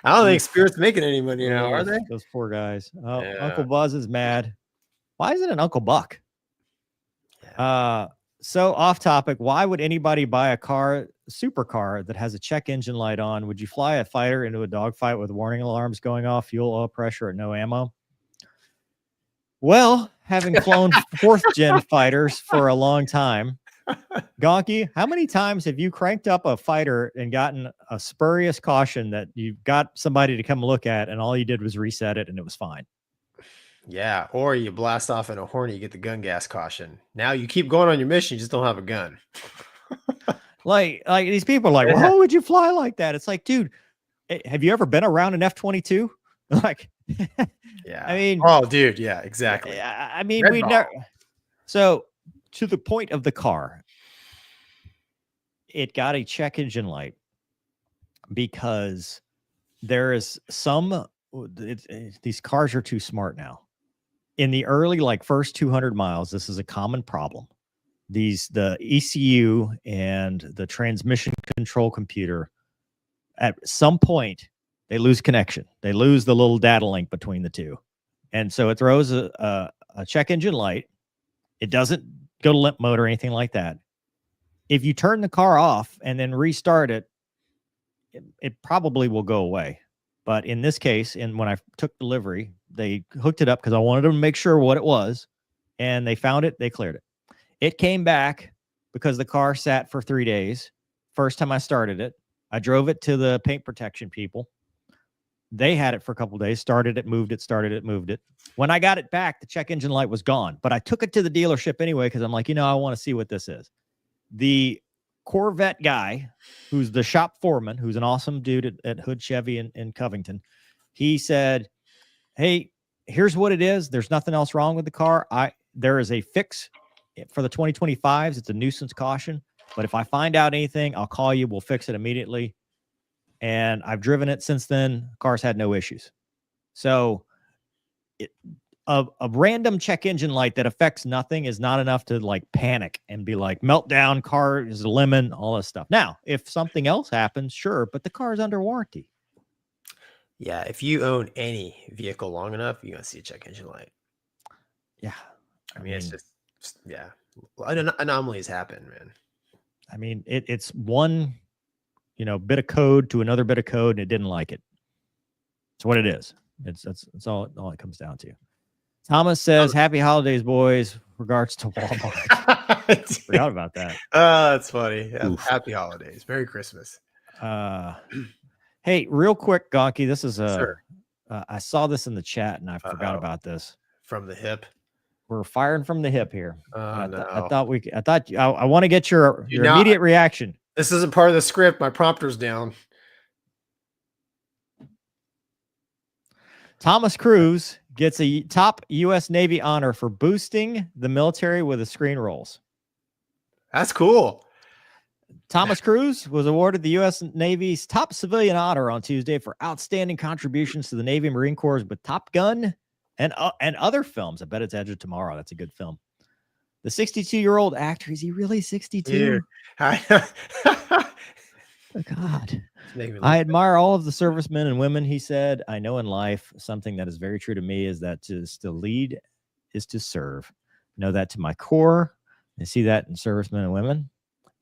I don't think Spirit's making any money now, are they? Those poor guys. Oh, yeah. Uncle Buzz is mad. Why isn't it Uncle Buck? Yeah. So off topic, why would anybody buy a supercar that has a check engine light on? Would you fly a fighter into a dogfight with warning alarms going off, fuel, oil pressure, and no ammo? Well, having flown 4th gen fighters for a long time, Gonky, how many times have you cranked up a fighter and gotten a spurious caution that you got somebody to come look at, and all you did was reset it and it was fine? Yeah, or you blast off in a horn, you get the gun gas caution. Now you keep going on your mission, you just don't have a gun. like these people are like, well, how would you fly like that? It's like, dude, have you ever been around an F-22? Like, yeah. I mean, oh, dude, yeah, exactly. I mean, we never. So, to the point of the car, it got a check engine light because there is these cars are too smart now. In the early, like first 200 miles, this is a common problem. the ECU and the transmission control computer, at some point, they lose connection. They lose the little data link between the two. And so it throws a check engine light. It doesn't go to limp mode or anything like that. If you turn the car off and then restart it, it probably will go away. But in this case, when I took delivery, they hooked it up because I wanted to make sure what it was. And they found it. They cleared it. It came back because the car sat for 3 days. First time I started it, I drove it to the paint protection people. They had it for a couple of days, started it, moved it, started it, moved it. When I got it back, the check engine light was gone. But I took it to the dealership anyway because I'm like, I want to see what this is. The Corvette guy, who's the shop foreman, who's an awesome dude at Hood Chevy in Covington, he said, hey, here's what it is. There's nothing else wrong with the car. There is a fix for the 2025s. It's a nuisance caution. But if I find out anything, I'll call you. We'll fix it immediately. And I've driven it since then. Car's had no issues. So a random check engine light that affects nothing is not enough to like panic and be like meltdown, car is a lemon, all this stuff. Now, if something else happens, sure, but the car is under warranty. Yeah, if you own any vehicle long enough, you're going to see a check engine light. Yeah. I mean, it's just yeah. Anomalies happen, man. I mean, it's one, bit of code to another bit of code, and it didn't like it. It's what it is. It's all it comes down to. Thomas says, "Happy holidays, boys. Regards to Walmart." Forgot about that. That's funny. Yeah, happy holidays. Merry Christmas. Hey, real quick, Gonky. This is Sure. I saw this in the chat and I forgot about this. From the hip. We're firing from the hip here. No. I want to get your immediate reaction. This isn't part of the script. My prompter's down. Thomas Cruise gets a top U.S. Navy honor for boosting the military with the screen rolls. That's cool. Thomas Cruise was awarded the U.S. Navy's top civilian honor on Tuesday for outstanding contributions to the Navy and Marine Corps with Top Gun and other films. I bet it's Edge of Tomorrow. That's a good film. The 62-year-old actor, is he really 62? Oh, God. I admire all of the servicemen and women, he said. I know in life, something that is very true to me is that to lead is to serve. Know that to my core. I see that in servicemen and women.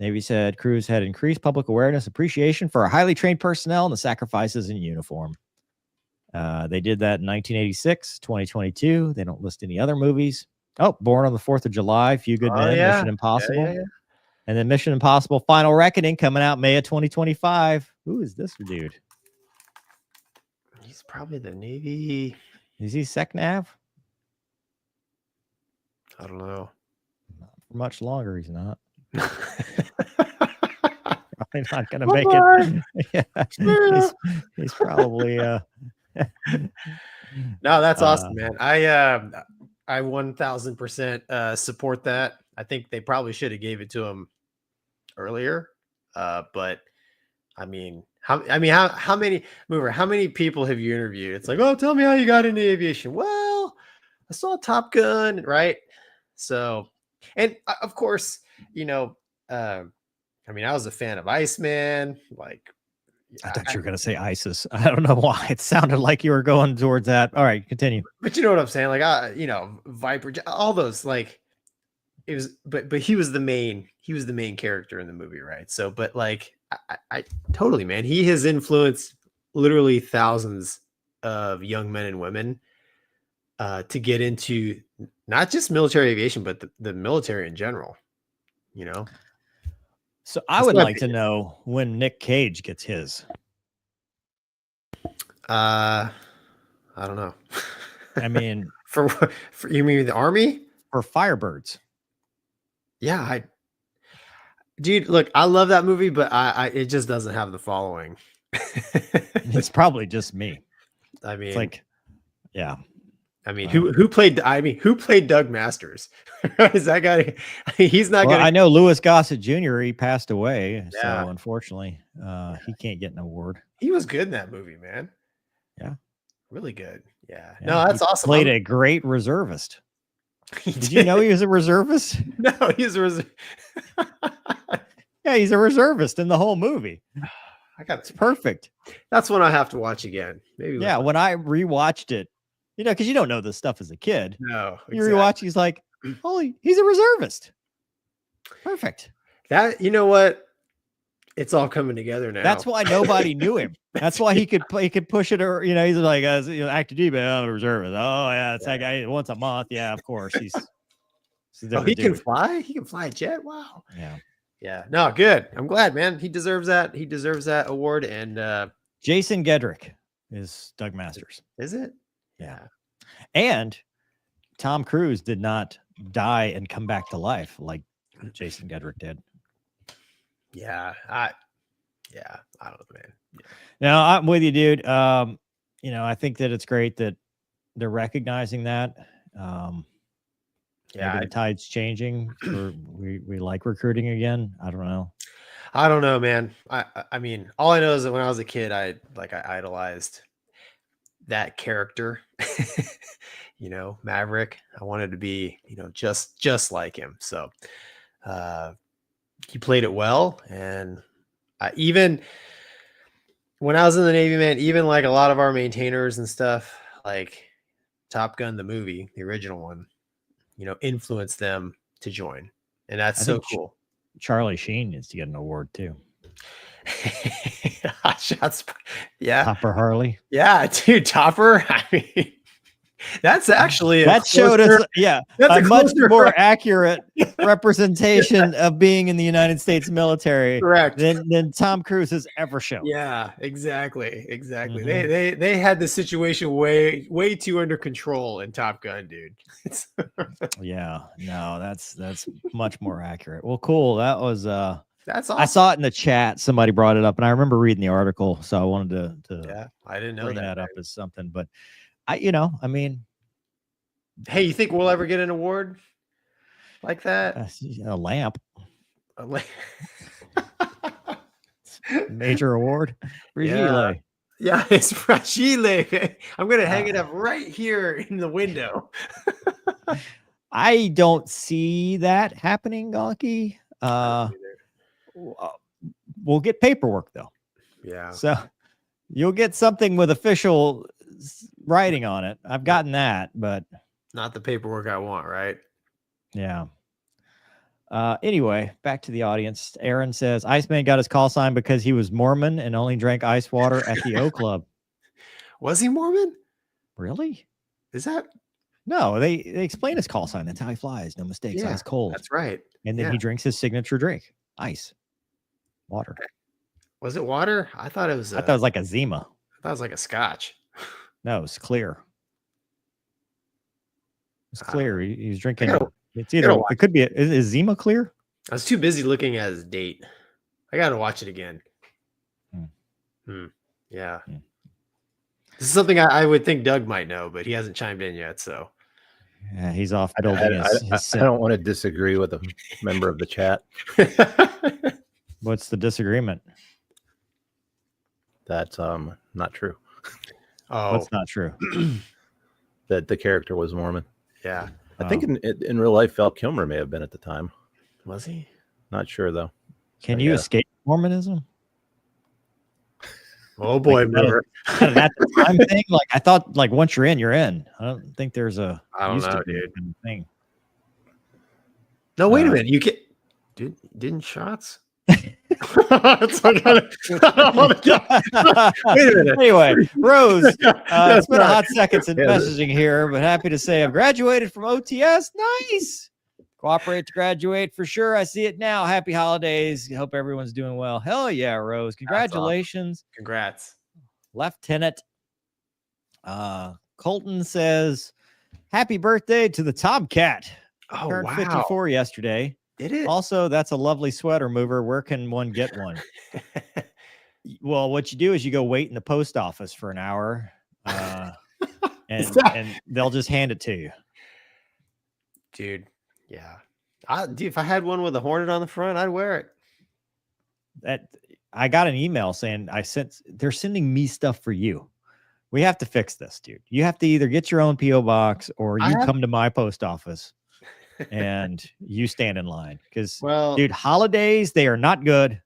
Navy said Cruise had increased public awareness, appreciation for our highly trained personnel and the sacrifices in uniform. They did that in 1986, 2022. They don't list any other movies. Oh, Born on the 4th of July, Few Good Men, yeah. Mission Impossible. Yeah. And then Mission Impossible Final Reckoning coming out May of 2025. Who is this dude? He's probably the Navy. Is he SecNav? I don't know. Not for much longer, he's not. Probably not going to make it. Yeah, he's probably... No, that's awesome, man. I 1000% support that. I think they probably should have gave it to him earlier. But I mean, how many people have you interviewed? It's like, oh, tell me how you got into aviation. Well, I saw Top Gun, right? So, and of course, I was a fan of Iceman. Like, I thought you were going to say ISIS. I don't know why. It sounded like you were going towards that. All right, continue. But you know what I'm saying? Like, Viper, all those, like, it was, but he was the main character in the movie, right? So, but like, I totally, man, he has influenced literally thousands of young men and women to get into not just military aviation, but the military in general, So I would like to know when Nick Cage gets his. I don't know. I mean, for you mean the Army or Firebirds? Yeah, dude, look, I love that movie, but it just doesn't have the following. It's probably just me. I mean, it's like, yeah. I mean, who played Doug Masters? Is that guy? He's not gonna. I know Louis Gossett Jr. He passed away, so unfortunately, he can't get an award. He was good in that movie, man. Yeah, really good. Yeah. No, that's awesome. Played a great reservist. Did you know he was a reservist? No, he's a reservist. Yeah, he's a reservist in the whole movie. It's perfect. That's one I have to watch again. Maybe. Yeah, when I rewatched it, because you don't know this stuff as a kid. No, exactly. You rewatch, he's like, holy, he's a reservist. Perfect. That, you know what? It's all coming together now. That's why nobody knew him. That's why he could push it, or he's like, actor D, but I'm a reservist. Oh yeah, it's that guy once a month. Yeah, of course. He can fly. He can fly a jet. Wow. Yeah. Yeah. No, good. I'm glad, man. He deserves that. He deserves that award. And Jason Gedrick is Doug Masters. Is it? Yeah. And Tom Cruise did not die and come back to life like Jason Gedrick did. Yeah. I don't know, man. Yeah. No, I'm with you, dude. I think that it's great that they're recognizing that. Maybe the tide's changing. We like recruiting again. I don't know. I don't know, man. I mean, all I know is that when I was a kid, I idolized that character. Maverick. I wanted to be, just like him. So he played it well. And even when I was in the Navy, man, even like a lot of our maintainers and stuff, like Top Gun, the movie, the original one, influenced them to join. And that's so cool. Charlie Sheen needs to get an award too. Hot shots. Yeah. Topper Harley. Yeah, dude, Topper. I mean, that's actually showed us, that's a much more accurate representation of being in the United States military, correct, than Tom Cruise has ever shown. Yeah, exactly. Mm-hmm. They had the situation way too under control in Top Gun, dude. Yeah, no, that's much more accurate. Well, cool. That was that's awesome. I saw it in the chat. Somebody brought it up, and I remember reading the article, so I wanted to I didn't know bring that up as something, but hey, you think we'll ever get an award like that? A lamp. Major award. Yeah, it's fragile. I'm going to hang it up right here in the window. I don't see that happening, Gonky. We'll get paperwork though. Yeah. So you'll get something with official writing on it. I've gotten that, but not the paperwork I want, right? Yeah. Anyway, back to the audience. Aaron says Iceman got his call sign because he was Mormon and only drank ice water at the O Club. Was he Mormon? Really? Is that? No, they explain his call sign. That's how he flies. No mistakes. Ice cold. That's right. And then he drinks his signature drink. Ice. Water. Was it water? I thought it was. I thought it was like a Zima. I thought it was like a scotch. No, it's clear. It's clear. He's drinking. It's either. It could be. Is Zima clear? I was too busy looking at his date. I got to watch it again. Yeah. This is something I would think Doug might know, but he hasn't chimed in yet. So. Yeah, he's off. I don't want to disagree with a member of the chat. What's the disagreement? That's not true. Oh, what's not true? That the character was Mormon. Yeah, I think in real life, Val Kilmer may have been at the time. Was he? Not sure though. Can you escape Mormonism? Oh boy, remember that time thing? Like I thought, like once you're in, you're in. I don't think there's a. I don't know, dude. Thing. No, wait a minute. You can. Dude, didn't shots? It's like, wait a minute. Anyway, Rose, it's been a hot second since messaging here, but happy to say I've graduated from OTS. Nice. Cooperate to graduate for sure. I see it now. Happy holidays. Hope everyone's doing well. Hell yeah, Rose. Congratulations. Awesome. Congrats. Lieutenant. Colton says, happy birthday to the Tomcat. Oh, turned wow. 54 yesterday. Did it? Also, that's a lovely sweater mover. Where can one get one? Well, what you do is you go wait in the post office for an hour, and they'll just hand it to you. Dude, yeah. Dude, if I had one with a hornet on the front, I'd wear it. I got an email saying they're sending me stuff for you. We have to fix this, dude. You have to either get your own PO box or you come to my post office. and you stand in line because, well, dude, holidays, they are not good.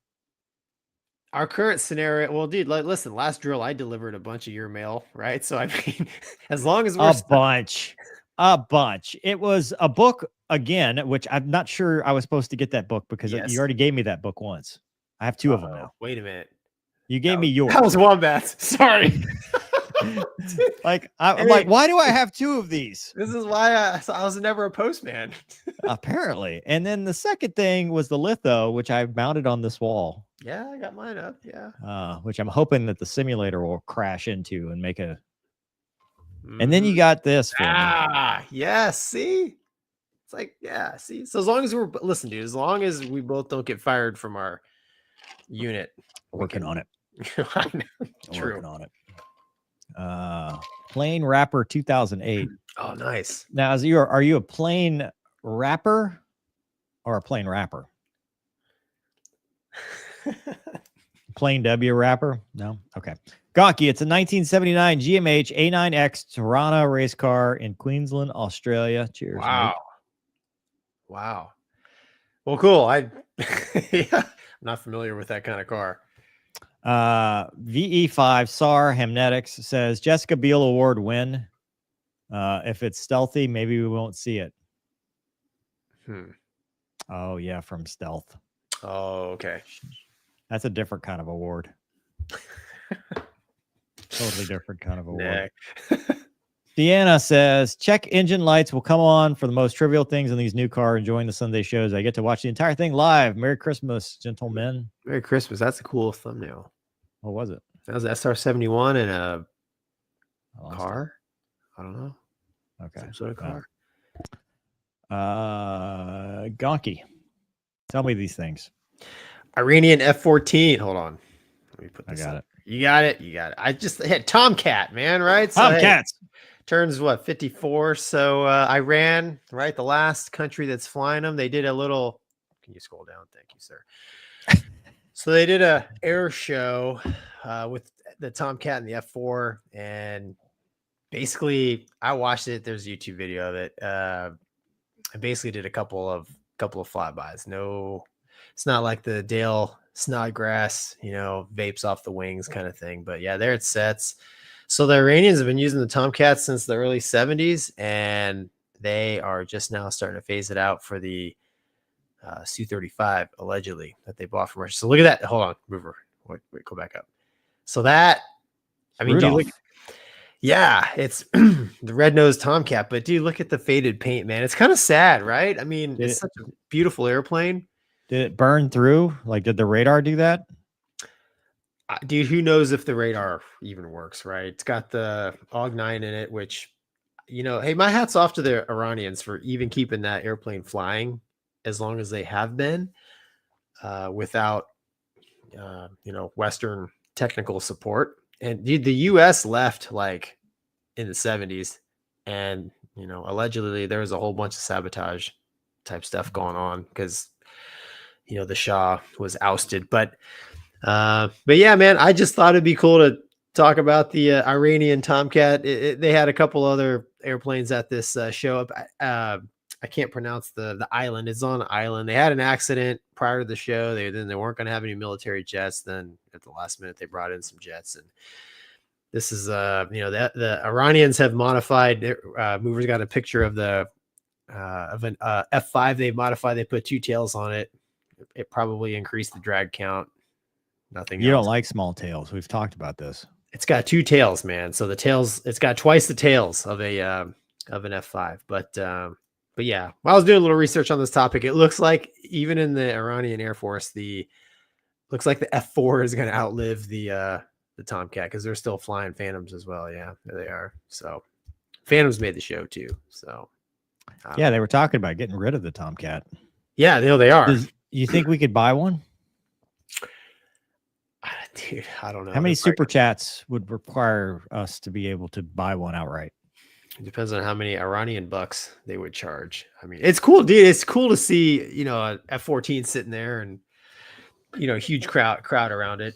Our current scenario, well, dude, listen, last drill, I delivered a bunch of your mail, right? So, I mean, as long as we're a bunch. It was a book again, which I'm not sure I was supposed to get that book because you already gave me that book once. I have 2 of them now. Wait a minute. You gave me yours. That was Wombats. Sorry. Like, I'm like, why do I have 2 of these? This is why I was never a postman. Apparently. And then the second thing was the litho, which I mounted on this wall. Yeah, I got mine up. Yeah. Which I'm hoping that the simulator will crash into and make a. And then you got this. Yes. See, it's like, yeah. See, so as long as listen, dude, as long as we both don't get fired from our unit, working on it. True. Working on it. Plane Rapper 2008. Oh, nice. Now, are you a plane rapper or a plane rapper? Plain W rapper? No? Okay. Gonky, it's a 1979 GMH A9X Tirana race car in Queensland, Australia. Cheers. Wow. Mate. Wow. Well, cool. I'm not familiar with that kind of car. VE5 SAR Hamnetics says Jessica Biel Award win. If it's stealthy, maybe we won't see it. Oh, yeah, from Stealth. Oh, okay. That's a different kind of award. Totally different kind of award. Deanna says, check engine lights will come on for the most trivial things in these new cars. Enjoying the Sunday shows. I get to watch the entire thing live. Merry Christmas, gentlemen. Merry Christmas. That's a cool thumbnail. What was it? That was SR-71 and a car. I don't know. Okay. Some sort of car. Gonky. Tell me these things. Iranian F-14. Hold on. Let me put this I got it. You got it. You got it. I just had Tomcat, man, right? So, Tomcats. Turns what, 54. So Iran, right? The last country that's flying them. They did a little. Can you scroll down? Thank you, sir. So they did a air show with the Tomcat and the F4, and basically I watched it. There's a YouTube video of it. I basically did a couple of flybys. No, it's not like the Dale Snodgrass, vapes off the wings kind of thing. But yeah, there it sets. So the Iranians have been using the Tomcats since the early 70s, and they are just now starting to phase it out for the Su-35, allegedly, that they bought from Russia. So look at that. Hold on, mover. Wait, go back up. So that, I mean, dude, yeah, it's the red-nosed Tomcat, but dude, look at the faded paint, man. It's kind of sad, right? I mean, it's such a beautiful airplane. Did it burn through? Like, did the radar do that? Dude, who knows if the radar even works, right? It's got the AUG-9 in it, which, hey, my hat's off to the Iranians for even keeping that airplane flying as long as they have been without, Western technical support. And dude, the U.S. left like in the 70s, and, allegedly there was a whole bunch of sabotage type stuff going on because, the Shah was ousted. But yeah, man, I just thought it'd be cool to talk about the Iranian Tomcat. They had a couple other airplanes at this show. I can't pronounce the island. It's on an island. They had an accident prior to the show. They weren't going to have any military jets. Then at the last minute, they brought in some jets. And this is, the Iranians have modified. Movers got a picture of an F5 they modified. They put 2 tails on it. It probably increased the drag count. Nothing. You don't like small tails. We've talked about this. It's got 2 tails, man. So the tails, it's got twice the tails of an F5. But yeah, while I was doing a little research on this topic, it looks like even in the Iranian Air Force, looks like the F4 is going to outlive the Tomcat because they're still flying Phantoms as well. Yeah, there they are. So Phantoms made the show too. So yeah, they were talking about getting rid of the Tomcat. Yeah, they are. You think we could buy one? Dude, I don't know. How many super chats would require us to be able to buy one outright? It depends on how many Iranian bucks they would charge. I mean, it's cool, dude. It's cool to see, a F-14 sitting there and, a huge crowd around it.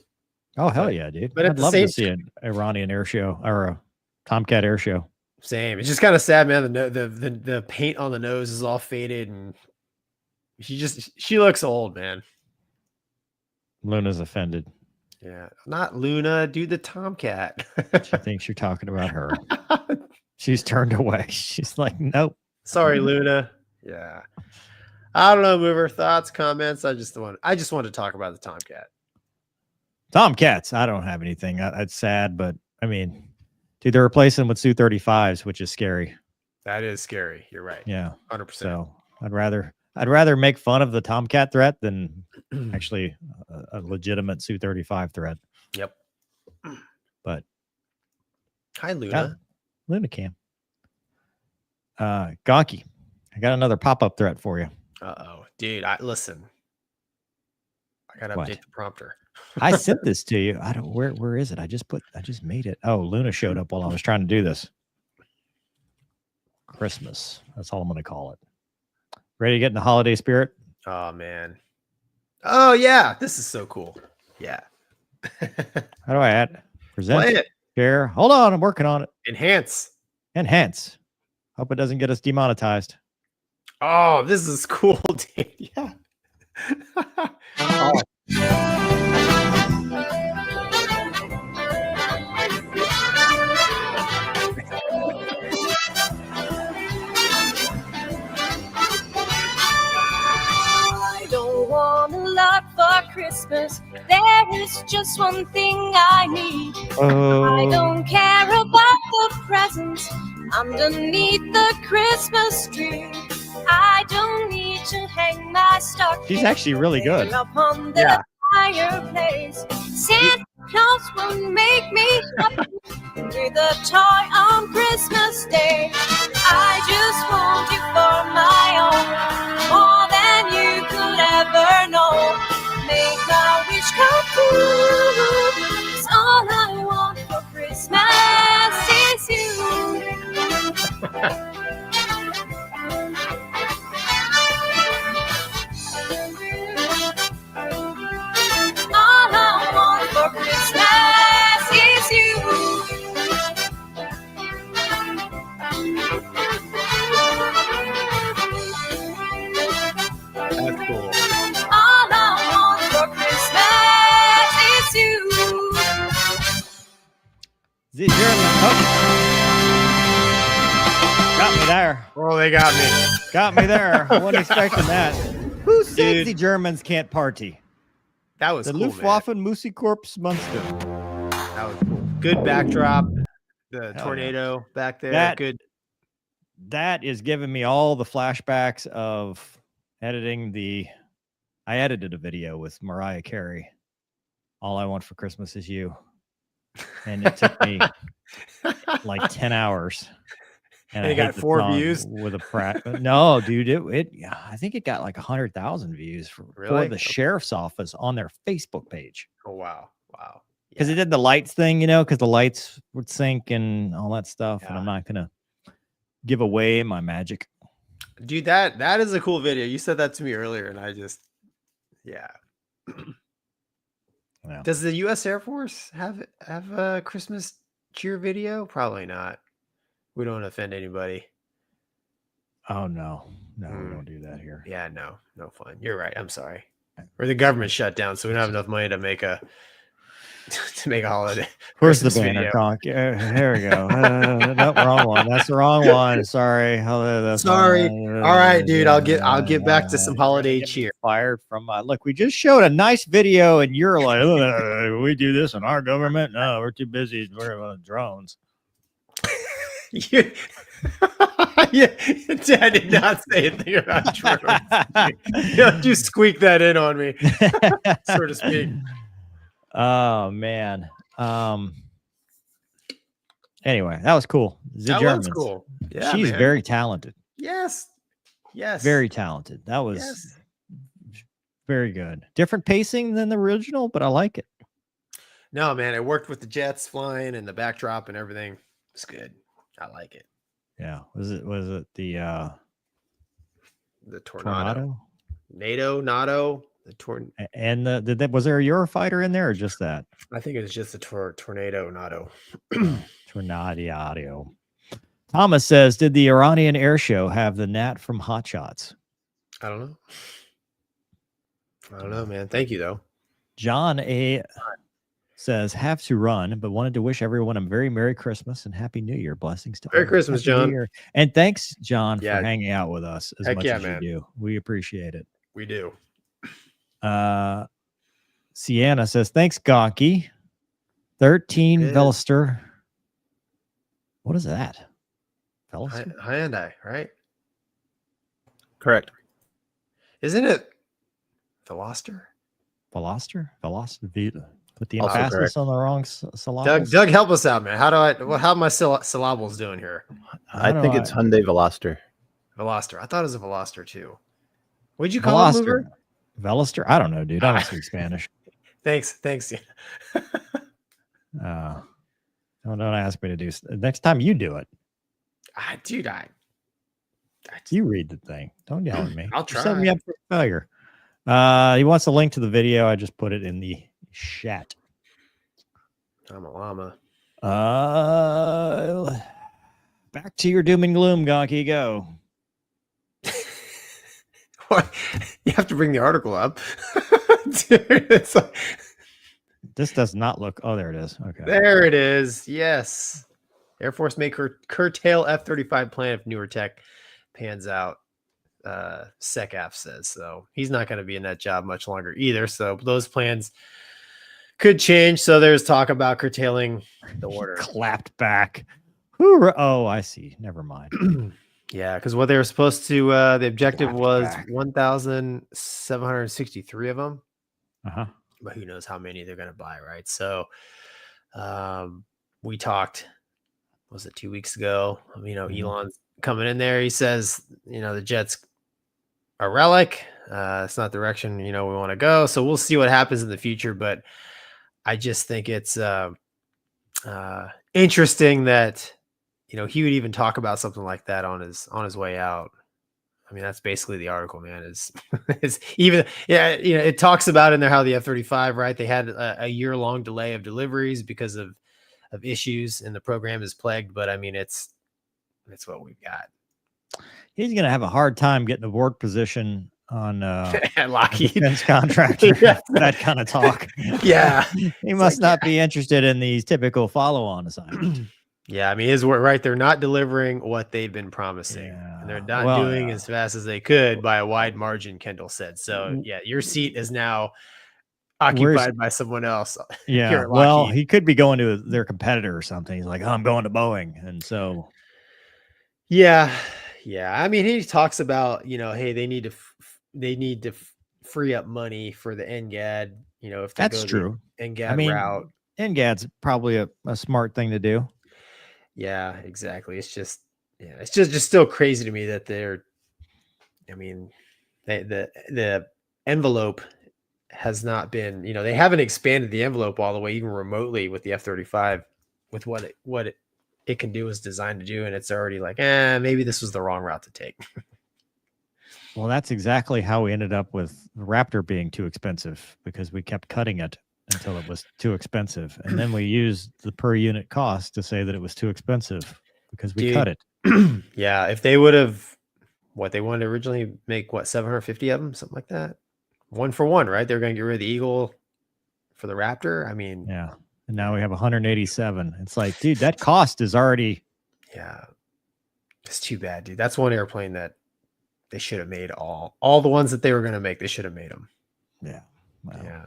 Oh, hell yeah, dude. But I'd love to see an Iranian air show or a Tomcat air show. Same. It's just kind of sad, man. The paint on the nose is all faded, and she looks old, man. Luna's offended. Yeah, not Luna, dude. The Tomcat. She thinks you're talking about her. She's turned away. She's like, nope. Sorry, Luna. Yeah. I don't know, Mover. Thoughts, comments. I just want to talk about the Tomcat. Tomcats. I don't have anything. That's sad, but I mean, dude, they're replacing them with Su-35s, which is scary. That is scary. You're right. Yeah, 100%. So I'd rather make fun of the Tomcat threat than actually a legitimate Su-35 threat. Yep. But hi, Luna. Luna cam. Gonky, I got another pop-up threat for you. Uh-oh. Dude, listen. I gotta update the prompter. I sent this to you. I don't where is it? I just made it. Oh, Luna showed up while I was trying to do this. Christmas. That's all I'm gonna call it. Ready to get in the holiday spirit? Oh man. Oh yeah. This is so cool. Yeah. How do I add? Present. Play it. Share. Hold on, I'm working on it. Enhance. Hope it doesn't get us demonetized. Oh, this is cool, dude. Yeah. Oh. I don't want a lot for Christmas. There is just one thing I need. I don't care about the presents underneath the Christmas tree. I don't need to hang my stocking. She's actually really good. Up on the fireplace. Santa Claus will make me happy with a toy on Christmas Day. I just want you for my own, more than you could ever know. Make my wish come true. 'Cause all I want for Christmas is you. All I want for Christmas is you. That's cool. All I want for Christmas is you. The German got me there. Oh, they got me. Got me there. I wasn't expecting that. Who said the Germans can't party? That was the cool, Luftwaffe man. Musikkorps Munster. That was cool. Good backdrop. The tornado back there. Good. That is giving me all the flashbacks of editing I edited a video with Mariah Carey. All I Want for Christmas Is You. And it took me like 10 hours. And it got 4 views with a no, dude, I think it got like 100,000 views for the sheriff's office on their Facebook page. Oh wow. Because it did the lights thing, because the lights would sync and all that stuff. And I'm not gonna give away my magic. Dude, that is a cool video. You said that to me earlier, and I just Does the U.S. Air Force have a Christmas cheer video? Probably not. We don't offend anybody. Oh no, we don't do that here. Yeah, no fun. You're right. I'm sorry. Or the government shut down, so we don't have enough money to make a holiday. Where's the banner, Conk? Here we go. Nope, wrong one. That's the wrong one. Sorry. Sorry. All right, dude. I'll get back to some holiday cheer. Fired from look. We just showed a nice video, and you're like, we do this in our government. No, we're too busy. We're on drones. Yeah, Dad did not say anything about drones. You squeak that in on me, so to speak. Oh man. Anyway, that was cool. That was cool. Yeah, she's very talented. Yes. Very talented. That was very good. Different pacing than the original, but I like it. No, man, it worked with the jets flying and the backdrop and everything. It's good. I like it. Yeah. Was it the tornado? NATO. And was there a Eurofighter in there or just that? I think it's just a tornado NATO. Tornado. Thomas says, did the Iranian air show have the Nat from Hot Shots? I don't know, man. Thank you, though. John A. says, have to run, but wanted to wish everyone a very Merry Christmas and Happy New Year. Blessings to all. Merry Christmas, Happy New John. Year. And thanks, John, Yeah. for hanging out with us as Heck much yeah, as man. you do. We appreciate it. We do. Sienna says, thanks, Gonky. 13 Yeah. Veloster. What is that? Veloster? Hyundai, right? Correct. Isn't it Veloster? Veloster? Veloster? Put the Also emphasis correct. on the wrong syllables. Doug, help us out, man. How are my syllables doing here? I think it's Hyundai Veloster. Veloster. I thought it was a Veloster too. What'd you call it, Mover? Veloster? I don't know, dude. I don't speak Spanish. Thanks. Don't ask me to do. Next time you do it. Dude, You read the thing. Don't yell at me. I'll You're setting me try. up for failure. He wants a link to the video. I just put it in the chat. I'm a llama. Back to your doom and gloom, Gonky. Go. What? You have to bring the article up. Dude, it's like, This does not look. Oh, there it is. Okay. there it is. Yes. Air Force may curtail F-35 plan if newer tech pans out. SecAF says so. He's not going to be in that job much longer either. So those plans could change. So there's talk about curtailing the order. Clapped back. Hoorah. Oh, I see. Never mind. Yeah, because what they were supposed to, the objective Clapped was back. 1,763 of them. Uh-huh. But who knows how many they're going to buy, right? So we talked, was it 2 weeks ago? Elon's coming in there. He says, the jets are relic. It's not the direction, we want to go. So we'll see what happens in the future. But I just think it's interesting that, he would even talk about something like that on his way out. I mean, that's basically the article, man. Is even, it talks about in there how the F-35, right? They had a year-long delay of deliveries because of issues, and the program is plagued. But I mean, it's what we've got. He's going to have a hard time getting a board position on Lockheed defense contractor. Yeah. That kind of talk. Yeah, He must not be interested in these typical follow-on assignments. yeah. I mean, his word, right? They're not delivering what they've been promising, Yeah. and they're not Well, doing as fast as they could by a wide margin. Kendall said. So yeah, your seat is now occupied by someone else. Yeah. here at Well, Lockheed. he could be going to their competitor or something. He's like, oh, I'm going to Boeing. And so. Yeah. I mean, he talks about, hey, they need to free up money for the NGAD. If they That's go true. the NGAD I mean, route. NGAD's probably a smart thing to do. Yeah, exactly. It's just still crazy to me that the envelope has not been, they haven't expanded the envelope all the way, even remotely, with the F-35, with what it can do is designed to do, and it's already like, maybe this was the wrong route to take. Well, that's exactly how we ended up with the Raptor being too expensive, because we kept cutting it until it was too expensive. And then we used the per unit cost to say that it was too expensive because we cut it. Yeah. If they would have, they wanted to originally make 750 of them, something like that. 1 for 1, right? They're going to get rid of the Eagle for the Raptor. I mean, yeah. And now we have 187. It's like, dude, that cost is already. Yeah. It's too bad, dude. That's one airplane that they should have made all the ones that they were going to make. They should have made them. Yeah. Wow. Yeah.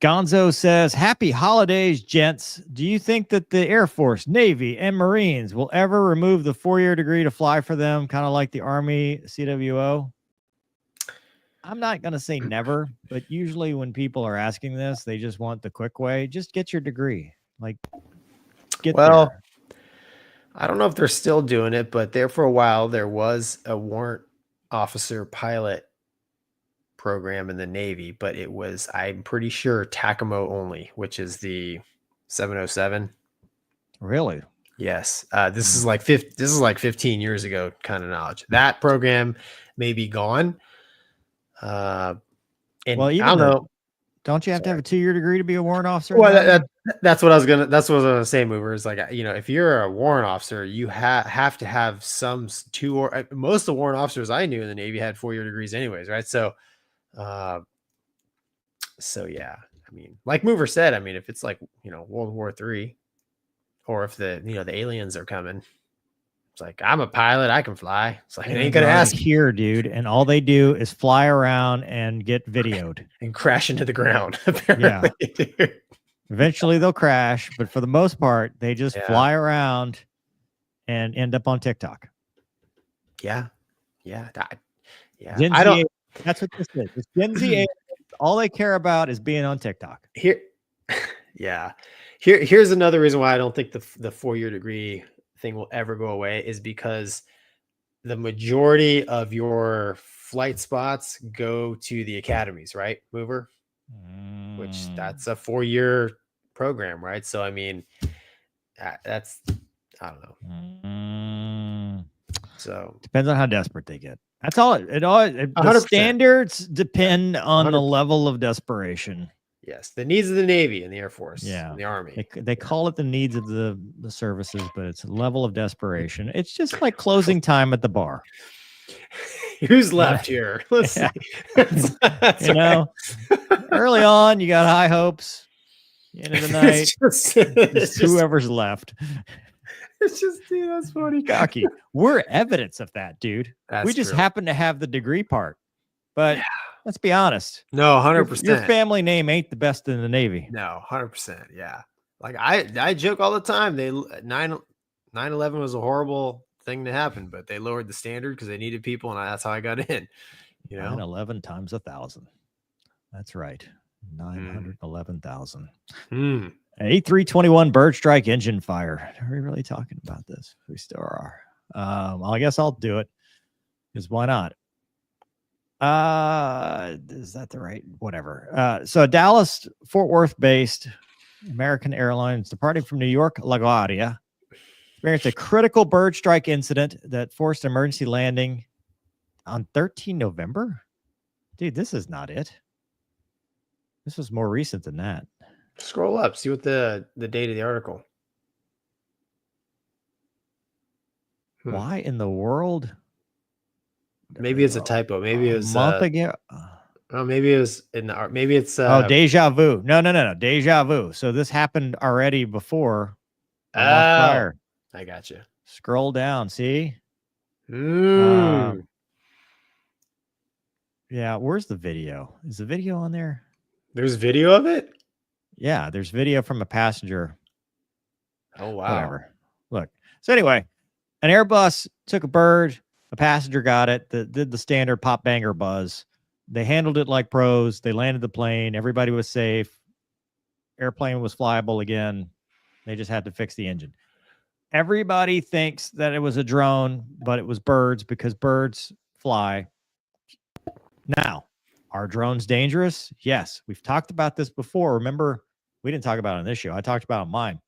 Gonzo says, happy holidays, gents. Do you think that the Air Force, Navy, and Marines will ever remove the 4-year degree to fly for them, kind of like the Army CWO? I'm not going to say never, but usually when people are asking this, they just want the quick way. Just get your degree. Like, get there. I don't know if they're still doing it, but there for a while, there was a warrant officer pilot program in the Navy, but it was, I'm pretty sure, TACAMO only, which is the 707. Really? Yes. This is like 15 years ago kind of knowledge. That program may be gone. And well, even I don't know. Don't you have to have a 2-year degree to be a warrant officer? Well, that's what I was gonna say, Mover, is like, if you're a warrant officer, you have to have some most of the warrant officers I knew in the Navy had 4-year degrees anyways, right? So yeah, I mean, like Mover said, I mean, if it's like, World War III, or if the aliens are coming, it's like, I'm a pilot, I can fly. It's like, it ain't gonna ask here, dude. And all they do is fly around and get videoed and crash into the ground. Apparently. Yeah. Eventually they'll crash, but for the most part, they just fly around and end up on TikTok. Yeah. Gen Z, that's what this is. It's Gen Z. All they care about is being on TikTok. Here's another reason why I don't think the 4-year degree thing will ever go away, is because the majority of your flight spots go to the academies, right, Mover? Which that's a 4-year program, right? So I mean, that's, I don't know. So depends on how desperate they get. That's all. The standards depend on 100%. The level of desperation. Yes, the needs of the Navy and the Air Force, and the Army. They call it the needs of the services, but it's a level of desperation. It's just like closing time at the bar. Who's left here? Let's see. That's early on, you got high hopes. End of the night, it's whoever's left. It's just, dude, that's funny. Cocky. We're evidence of that, dude. We just happen to have the degree part, but. Let's be honest. No, 100%. Your family name ain't the best in the Navy. No, 100%. Yeah. Like I joke all the time. 9/11 was a horrible thing to happen, but they lowered the standard because they needed people, and that's how I got in. 9/11 times 1,000. That's right. 911,000. A321 bird strike engine fire. Are we really talking about this? We still are. Well, I guess I'll do it, because why not? Is that the right? Whatever. So Dallas, Fort Worth based American Airlines departing from New York LaGuardia experienced a critical bird strike incident that forced emergency landing on 13 November. Dude, this is not it. This was more recent than that. Scroll up, see what the date of the article. Why in the world? Maybe it's a typo. Maybe it was a month ago. Oh, maybe it was in the art. Maybe it's deja vu. No. Deja vu. So this happened already before. A month prior. I got you. Scroll down. See? Yeah. Where's the video? Is the video on there? There's video of it? Yeah, there's video from a passenger. Oh, wow. Whatever. Look. So anyway, an Airbus took a bird. A passenger got it. Did the standard pop banger buzz. They handled it like pros. They landed the plane. Everybody was safe. Airplane was flyable again. They just had to fix the engine. Everybody thinks that it was a drone, but it was birds, because birds fly. Now, are drones dangerous? Yes. We've talked about this before. Remember, we didn't talk about it on this show. I talked about it on mine.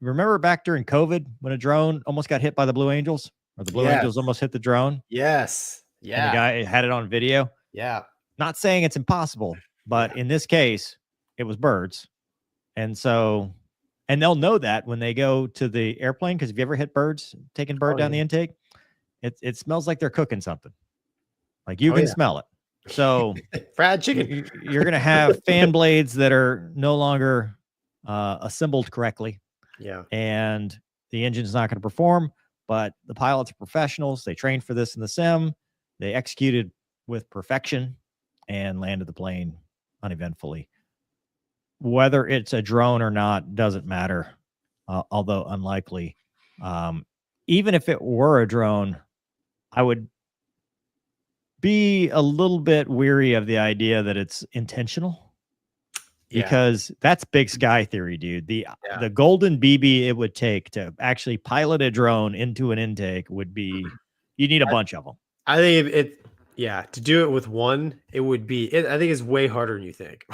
Remember back during COVID when a drone almost got hit by the Blue Angels? Or the Blue Angels almost hit the drone? Yes. Yeah. And the guy had it on video? Yeah. Not saying it's impossible, but in this case, it was birds. And so, and they'll know that when they go to the airplane, because if you ever hit birds, taking bird down the intake, it smells like they're cooking something. Like you can smell it. So fried chicken. You're going to have fan blades that are no longer assembled correctly. Yeah. And the engine's not going to perform, but the pilots are professionals. They trained for this in the sim. They executed with perfection and landed the plane uneventfully. Whether it's a drone or not doesn't matter, although unlikely. Even if it were a drone, I would be a little bit weary of the idea that it's intentional, because that's big sky theory, dude. The golden BB it would take to actually pilot a drone into an intake would be, you need a bunch of them. I think to do it with one, it would be, I think it's way harder than you think.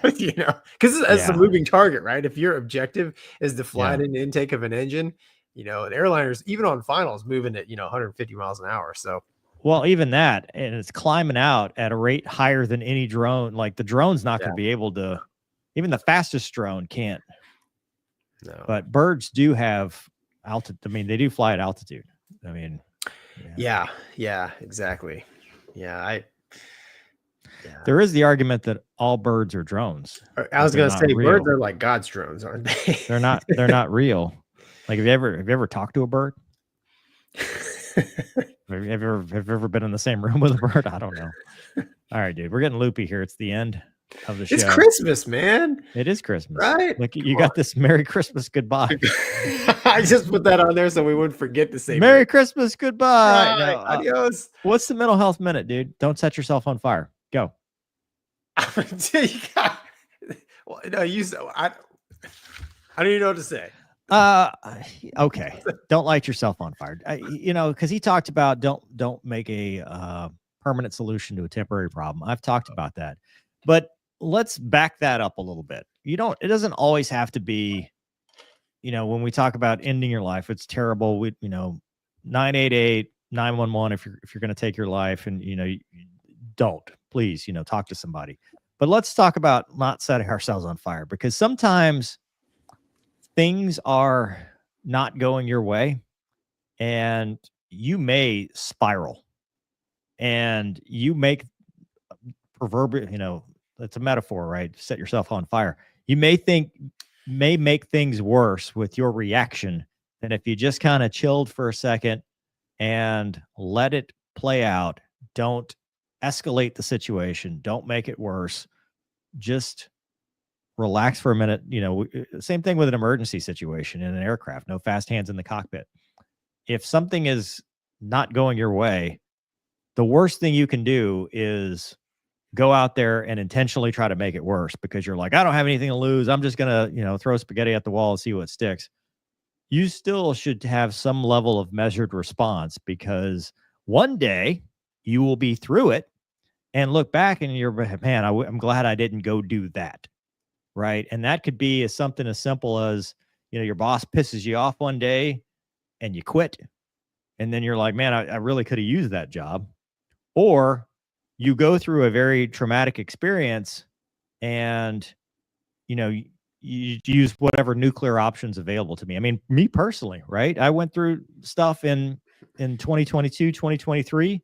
Because it's a moving target, right? If your objective is to fly in the intake of an engine, an airliner's even on finals moving at 150 miles an hour. So Well, even that, and it's climbing out at a rate higher than any drone. Like the drone's not going to be able to, even the fastest drone can't. No. But birds do have altitude. I mean, they do fly at altitude. I mean, yeah, exactly. Yeah, there is the argument that all birds are drones. I was going to say real. birds are like God's drones, aren't they? They're not real. Like, have you ever talked to a bird? Have you ever been in the same room with a bird? I don't know. All right, dude, we're getting loopy here. It's the end of the show. It's Christmas, man. It is Christmas, right? Like you got this Merry Christmas goodbye. I just put that on there so we wouldn't forget to say Merry Christmas goodbye. Right. No, adios. What's the mental health minute, dude? Don't set yourself on fire. Go. I don't even know what to say. Okay. Don't light yourself on fire. Because he talked about don't make a permanent solution to a temporary problem. I've talked about that, but let's back that up a little bit. It doesn't always have to be, when we talk about ending your life, it's terrible. 988, 911, if you're going to take your life, and don't, please, talk to somebody. But let's talk about not setting ourselves on fire, because sometimes things are not going your way and you may spiral and you make proverbial, it's a metaphor, right? Set yourself on fire. You may make things worse with your reaction than if you just kind of chilled for a second and let it play out. Don't escalate the situation. Don't make it worse. Just relax for a minute. Same thing with an emergency situation in an aircraft. No fast hands in the cockpit. If something is not going your way, the worst thing you can do is go out there and intentionally try to make it worse, because you're like, I don't have anything to lose. I'm just going to, throw spaghetti at the wall and see what sticks. You still should have some level of measured response, because one day you will be through it and look back and you're, man, I'm glad I didn't go do that. Right. And that could be something as simple as, your boss pisses you off one day and you quit. And then you're like, man, I really could have used that job. Or you go through a very traumatic experience and, you use whatever nuclear options available to me. I mean, me personally, right? I went through stuff in 2022, 2023.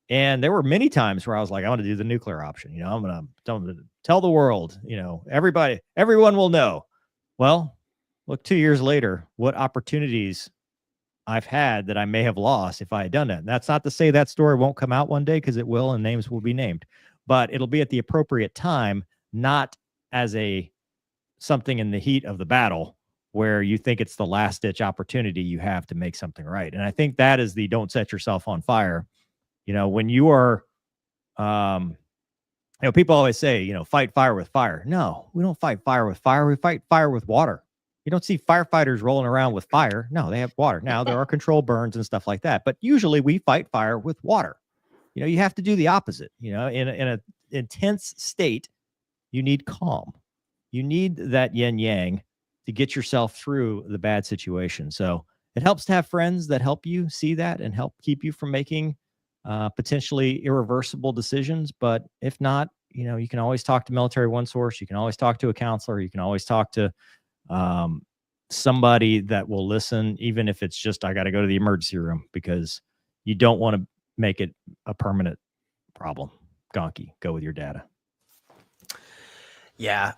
And there were many times where I was like, I want to do the nuclear option. I'm going to tell the world, everyone will know. Well, look, 2 years later, what opportunities I've had that I may have lost if I had done that. And that's not to say that story won't come out one day, because it will, and names will be named, but it'll be at the appropriate time, not as something in the heat of the battle where you think it's the last ditch opportunity you have to make something right. And I think that is the don't set yourself on fire. When you are, people always say, fight fire with fire. No, we don't fight fire with fire. We fight fire with water. You don't see firefighters rolling around with fire. No, they have water. Now, there are control burns and stuff like that, but usually we fight fire with water. You have to do the opposite. In an intense state, you need calm. You need that yin yang to get yourself through the bad situation. So it helps to have friends that help you see that and help keep you from making potentially irreversible decisions. But if not, you can always talk to Military One Source. You can always talk to a counselor. You can always talk to somebody that will listen, even if it's just, I got to go to the emergency room, because you don't want to make it a permanent problem. Gonky, go with your data. Yeah.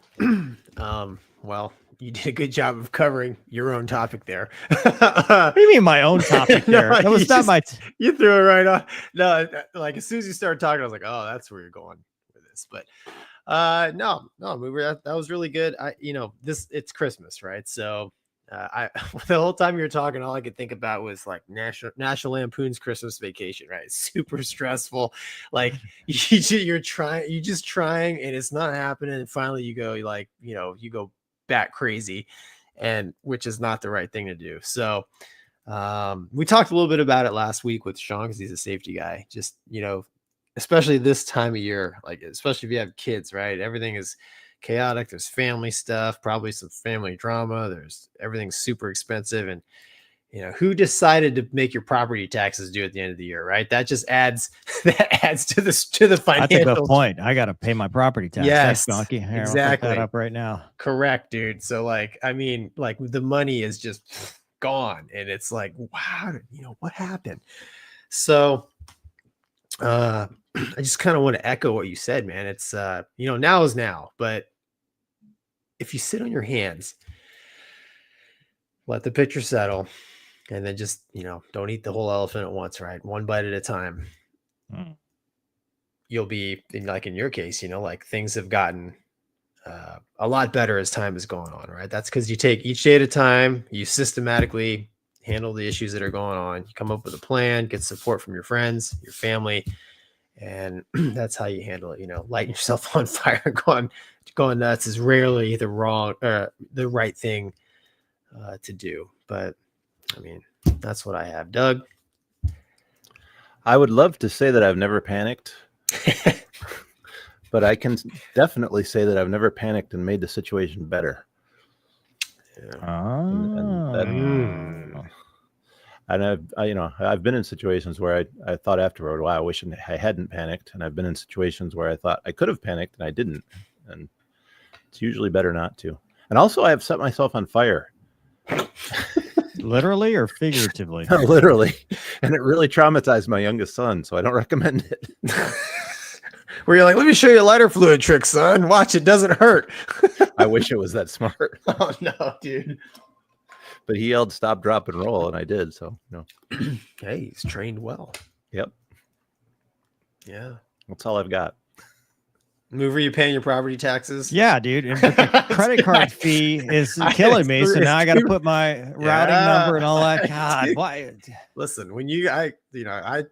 Well, you did a good job of covering your own topic there. What do you mean my own topic there? No, that was not my... You threw it right off. No, like as soon as you started talking, I was like, oh, that's where you're going with this. But no, that was really good. It's Christmas, right? So the whole time you were talking, all I could think about was like National Lampoon's Christmas Vacation, right? It's super stressful. Like you're just trying and it's not happening. And finally you go, you go bat crazy, and which is not the right thing to do. So we talked a little bit about it last week with Sean, because he's a safety guy. Just, especially this time of year, like especially if you have kids, right? Everything is chaotic. There's family stuff, probably some family drama. Everything's super expensive, and who decided to make your property taxes due at the end of the year, right? That just adds to the financial. That's a good point. I got to pay my property tax. Yes, Thanks, Gonky. Here, exactly. I'll look that up right now. Correct, dude. So like, I mean, like the money is just gone, and it's like, wow, what happened? So, I just kind of want to echo what you said, man. It's now is now, but if you sit on your hands, let the pitcher settle. And then just, don't eat the whole elephant at once, right? One bite at a time. You'll be, like in your case, like things have gotten a lot better as time has gone on, right? That's because you take each day at a time, you systematically handle the issues that are going on, you come up with a plan, get support from your friends, your family, and that's how you handle it. Lighting yourself on fire, going nuts is rarely the right thing to do. But I mean, that's what I have. Doug? I would love to say that I've never panicked, but I can definitely say that I've never panicked and made the situation better. And I've been in situations where I thought afterward, wow, I wish I hadn't panicked. And I've been in situations where I thought I could have panicked and I didn't. And it's usually better not to. And also, I have set myself on fire. Literally or figuratively? Literally. And it really traumatized my youngest son, so I don't recommend it. Where you're like, let me show you a lighter fluid trick, son. Watch, it doesn't hurt. I wish it was that smart. Oh, no, dude. But he yelled, stop, drop, and roll, and I did, so, Hey, he's trained well. Yep. Yeah. That's all I've got. Mover, you paying your property taxes? Yeah, dude. And the credit card fee is killing me. So now I got to put my routing number and all that. God, why? Listen, when I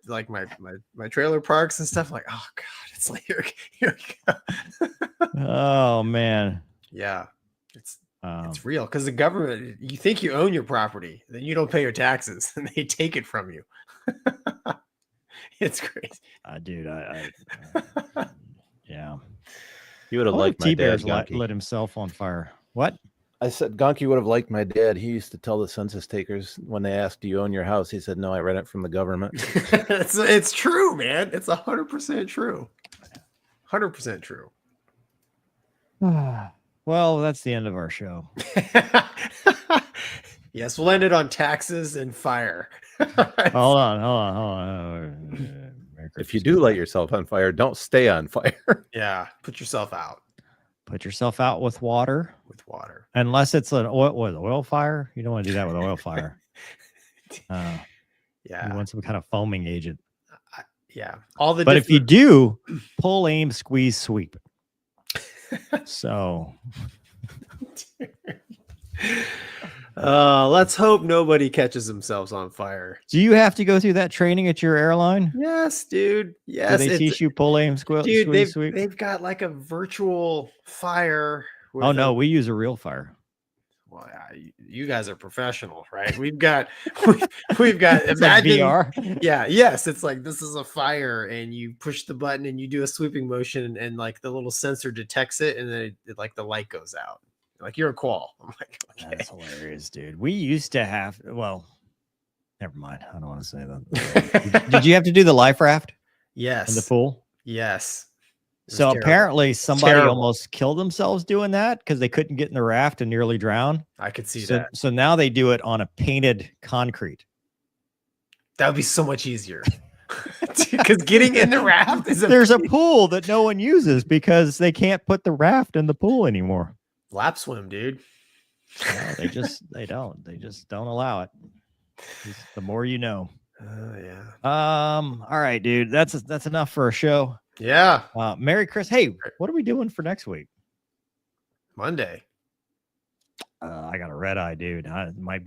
like my trailer parks and stuff. Like, oh God, it's like here we go. Oh man. Yeah, it's real because the government. You think you own your property, then you don't pay your taxes, and they take it from you. It's crazy, dude. Yeah. You would have liked my dad. Lit himself on fire. What? I said Gonky would have liked my dad. He used to tell the census takers when they asked, do you own your house? He said, no, I rent it from the government. It's true, man. It's 100% true. 100% true. Well, that's the end of our show. Yes, we'll end it on taxes and fire. Hold on. If you do light yourself on fire, don't stay on fire. Yeah, put yourself out. Put yourself out with water. Unless it's an oil fire. You don't want to do that with oil fire. Yeah. You want some kind of foaming agent. Yeah. But if you do, pull, aim, squeeze, sweep. So let's hope nobody catches themselves on fire. Do you have to go through that training at your airline? Yes, dude. Yes. Do they teach you pull, aim, dude, squeeze, sweep? They've got like a virtual fire. Oh no, we use a real fire. Well, you guys are professional, right? We've got it's imagine VR. Yeah, yes, it's like this is a fire, and you push the button and you do a sweeping motion, and like the little sensor detects it, and then it like the light goes out. Like you're a qual. I'm like, okay. That's hilarious, dude. We used to have. Well, never mind. I don't want to say that. Did you have to do the life raft? Yes. In the pool? Yes. So apparently somebody almost killed themselves doing that because they couldn't get in the raft and nearly drown. I could see that. So now they do it on a painted concrete. That would be so much easier. Because getting in the raft is there's a pool that no one uses because they can't put the raft in the pool anymore. Lap swim, dude. No, they just don't allow it. The more you know. Yeah. All right, dude. That's enough for a show. Yeah. Merry Christmas. Hey, what are we doing for next week? Monday. I got a red eye, dude. It might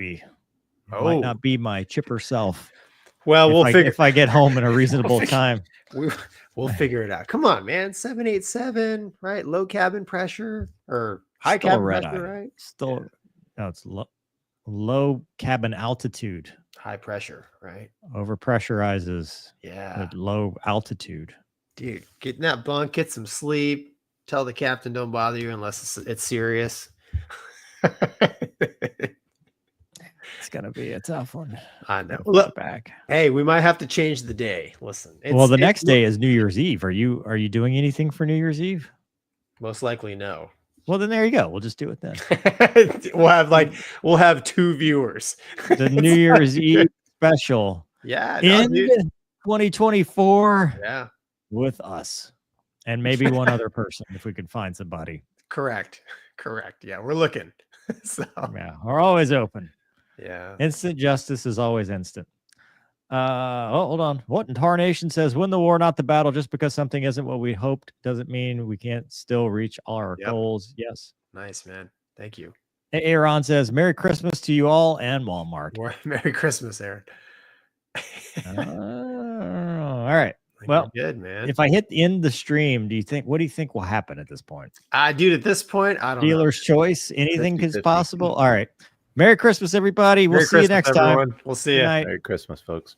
not be my chipper self. Well, we'll figure if I get home in a reasonable time. We'll figure it out. Come on, man. 787, right? Low cabin pressure or high cabin pressure, right? Still, no, it's low cabin altitude. High pressure, right? Overpressurizes. Yeah. At low altitude. Dude, get in that bunk, get some sleep. Tell the captain don't bother you unless it's serious. It's gonna be a tough one. I know. Look Look, back. hey, we might have to change the day. Listen, Well, the next day is New Year's Eve. Are you doing anything for New Year's Eve? most likely no. Well, then there you go. We'll just do it then. we'll have 2 viewers. The New Year's Eve special. Yeah, no, In dude. 2024 Yeah, with us and maybe one other person if we could find somebody. correct. Yeah, we're looking. So Yeah, we're always open. yeah, Instant justice is always instant. Oh, hold on. What in tarnation says win the war, not the battle. Just because something isn't what we hoped doesn't mean we can't still reach all our goals. Yes. nice, man. Thank you. Aaron says Merry Christmas to you all and Walmart. Merry Christmas, Aaron. All right. Well, good, man. If I hit end the stream, what do you think will happen at this point? Dude, at this point, I don't know. Dealer's choice. Anything is 50-50. possible. All right. Merry Christmas, everybody. We'll Merry see you Christmas, next time. everyone. We'll see you. Good night. Merry Christmas, folks.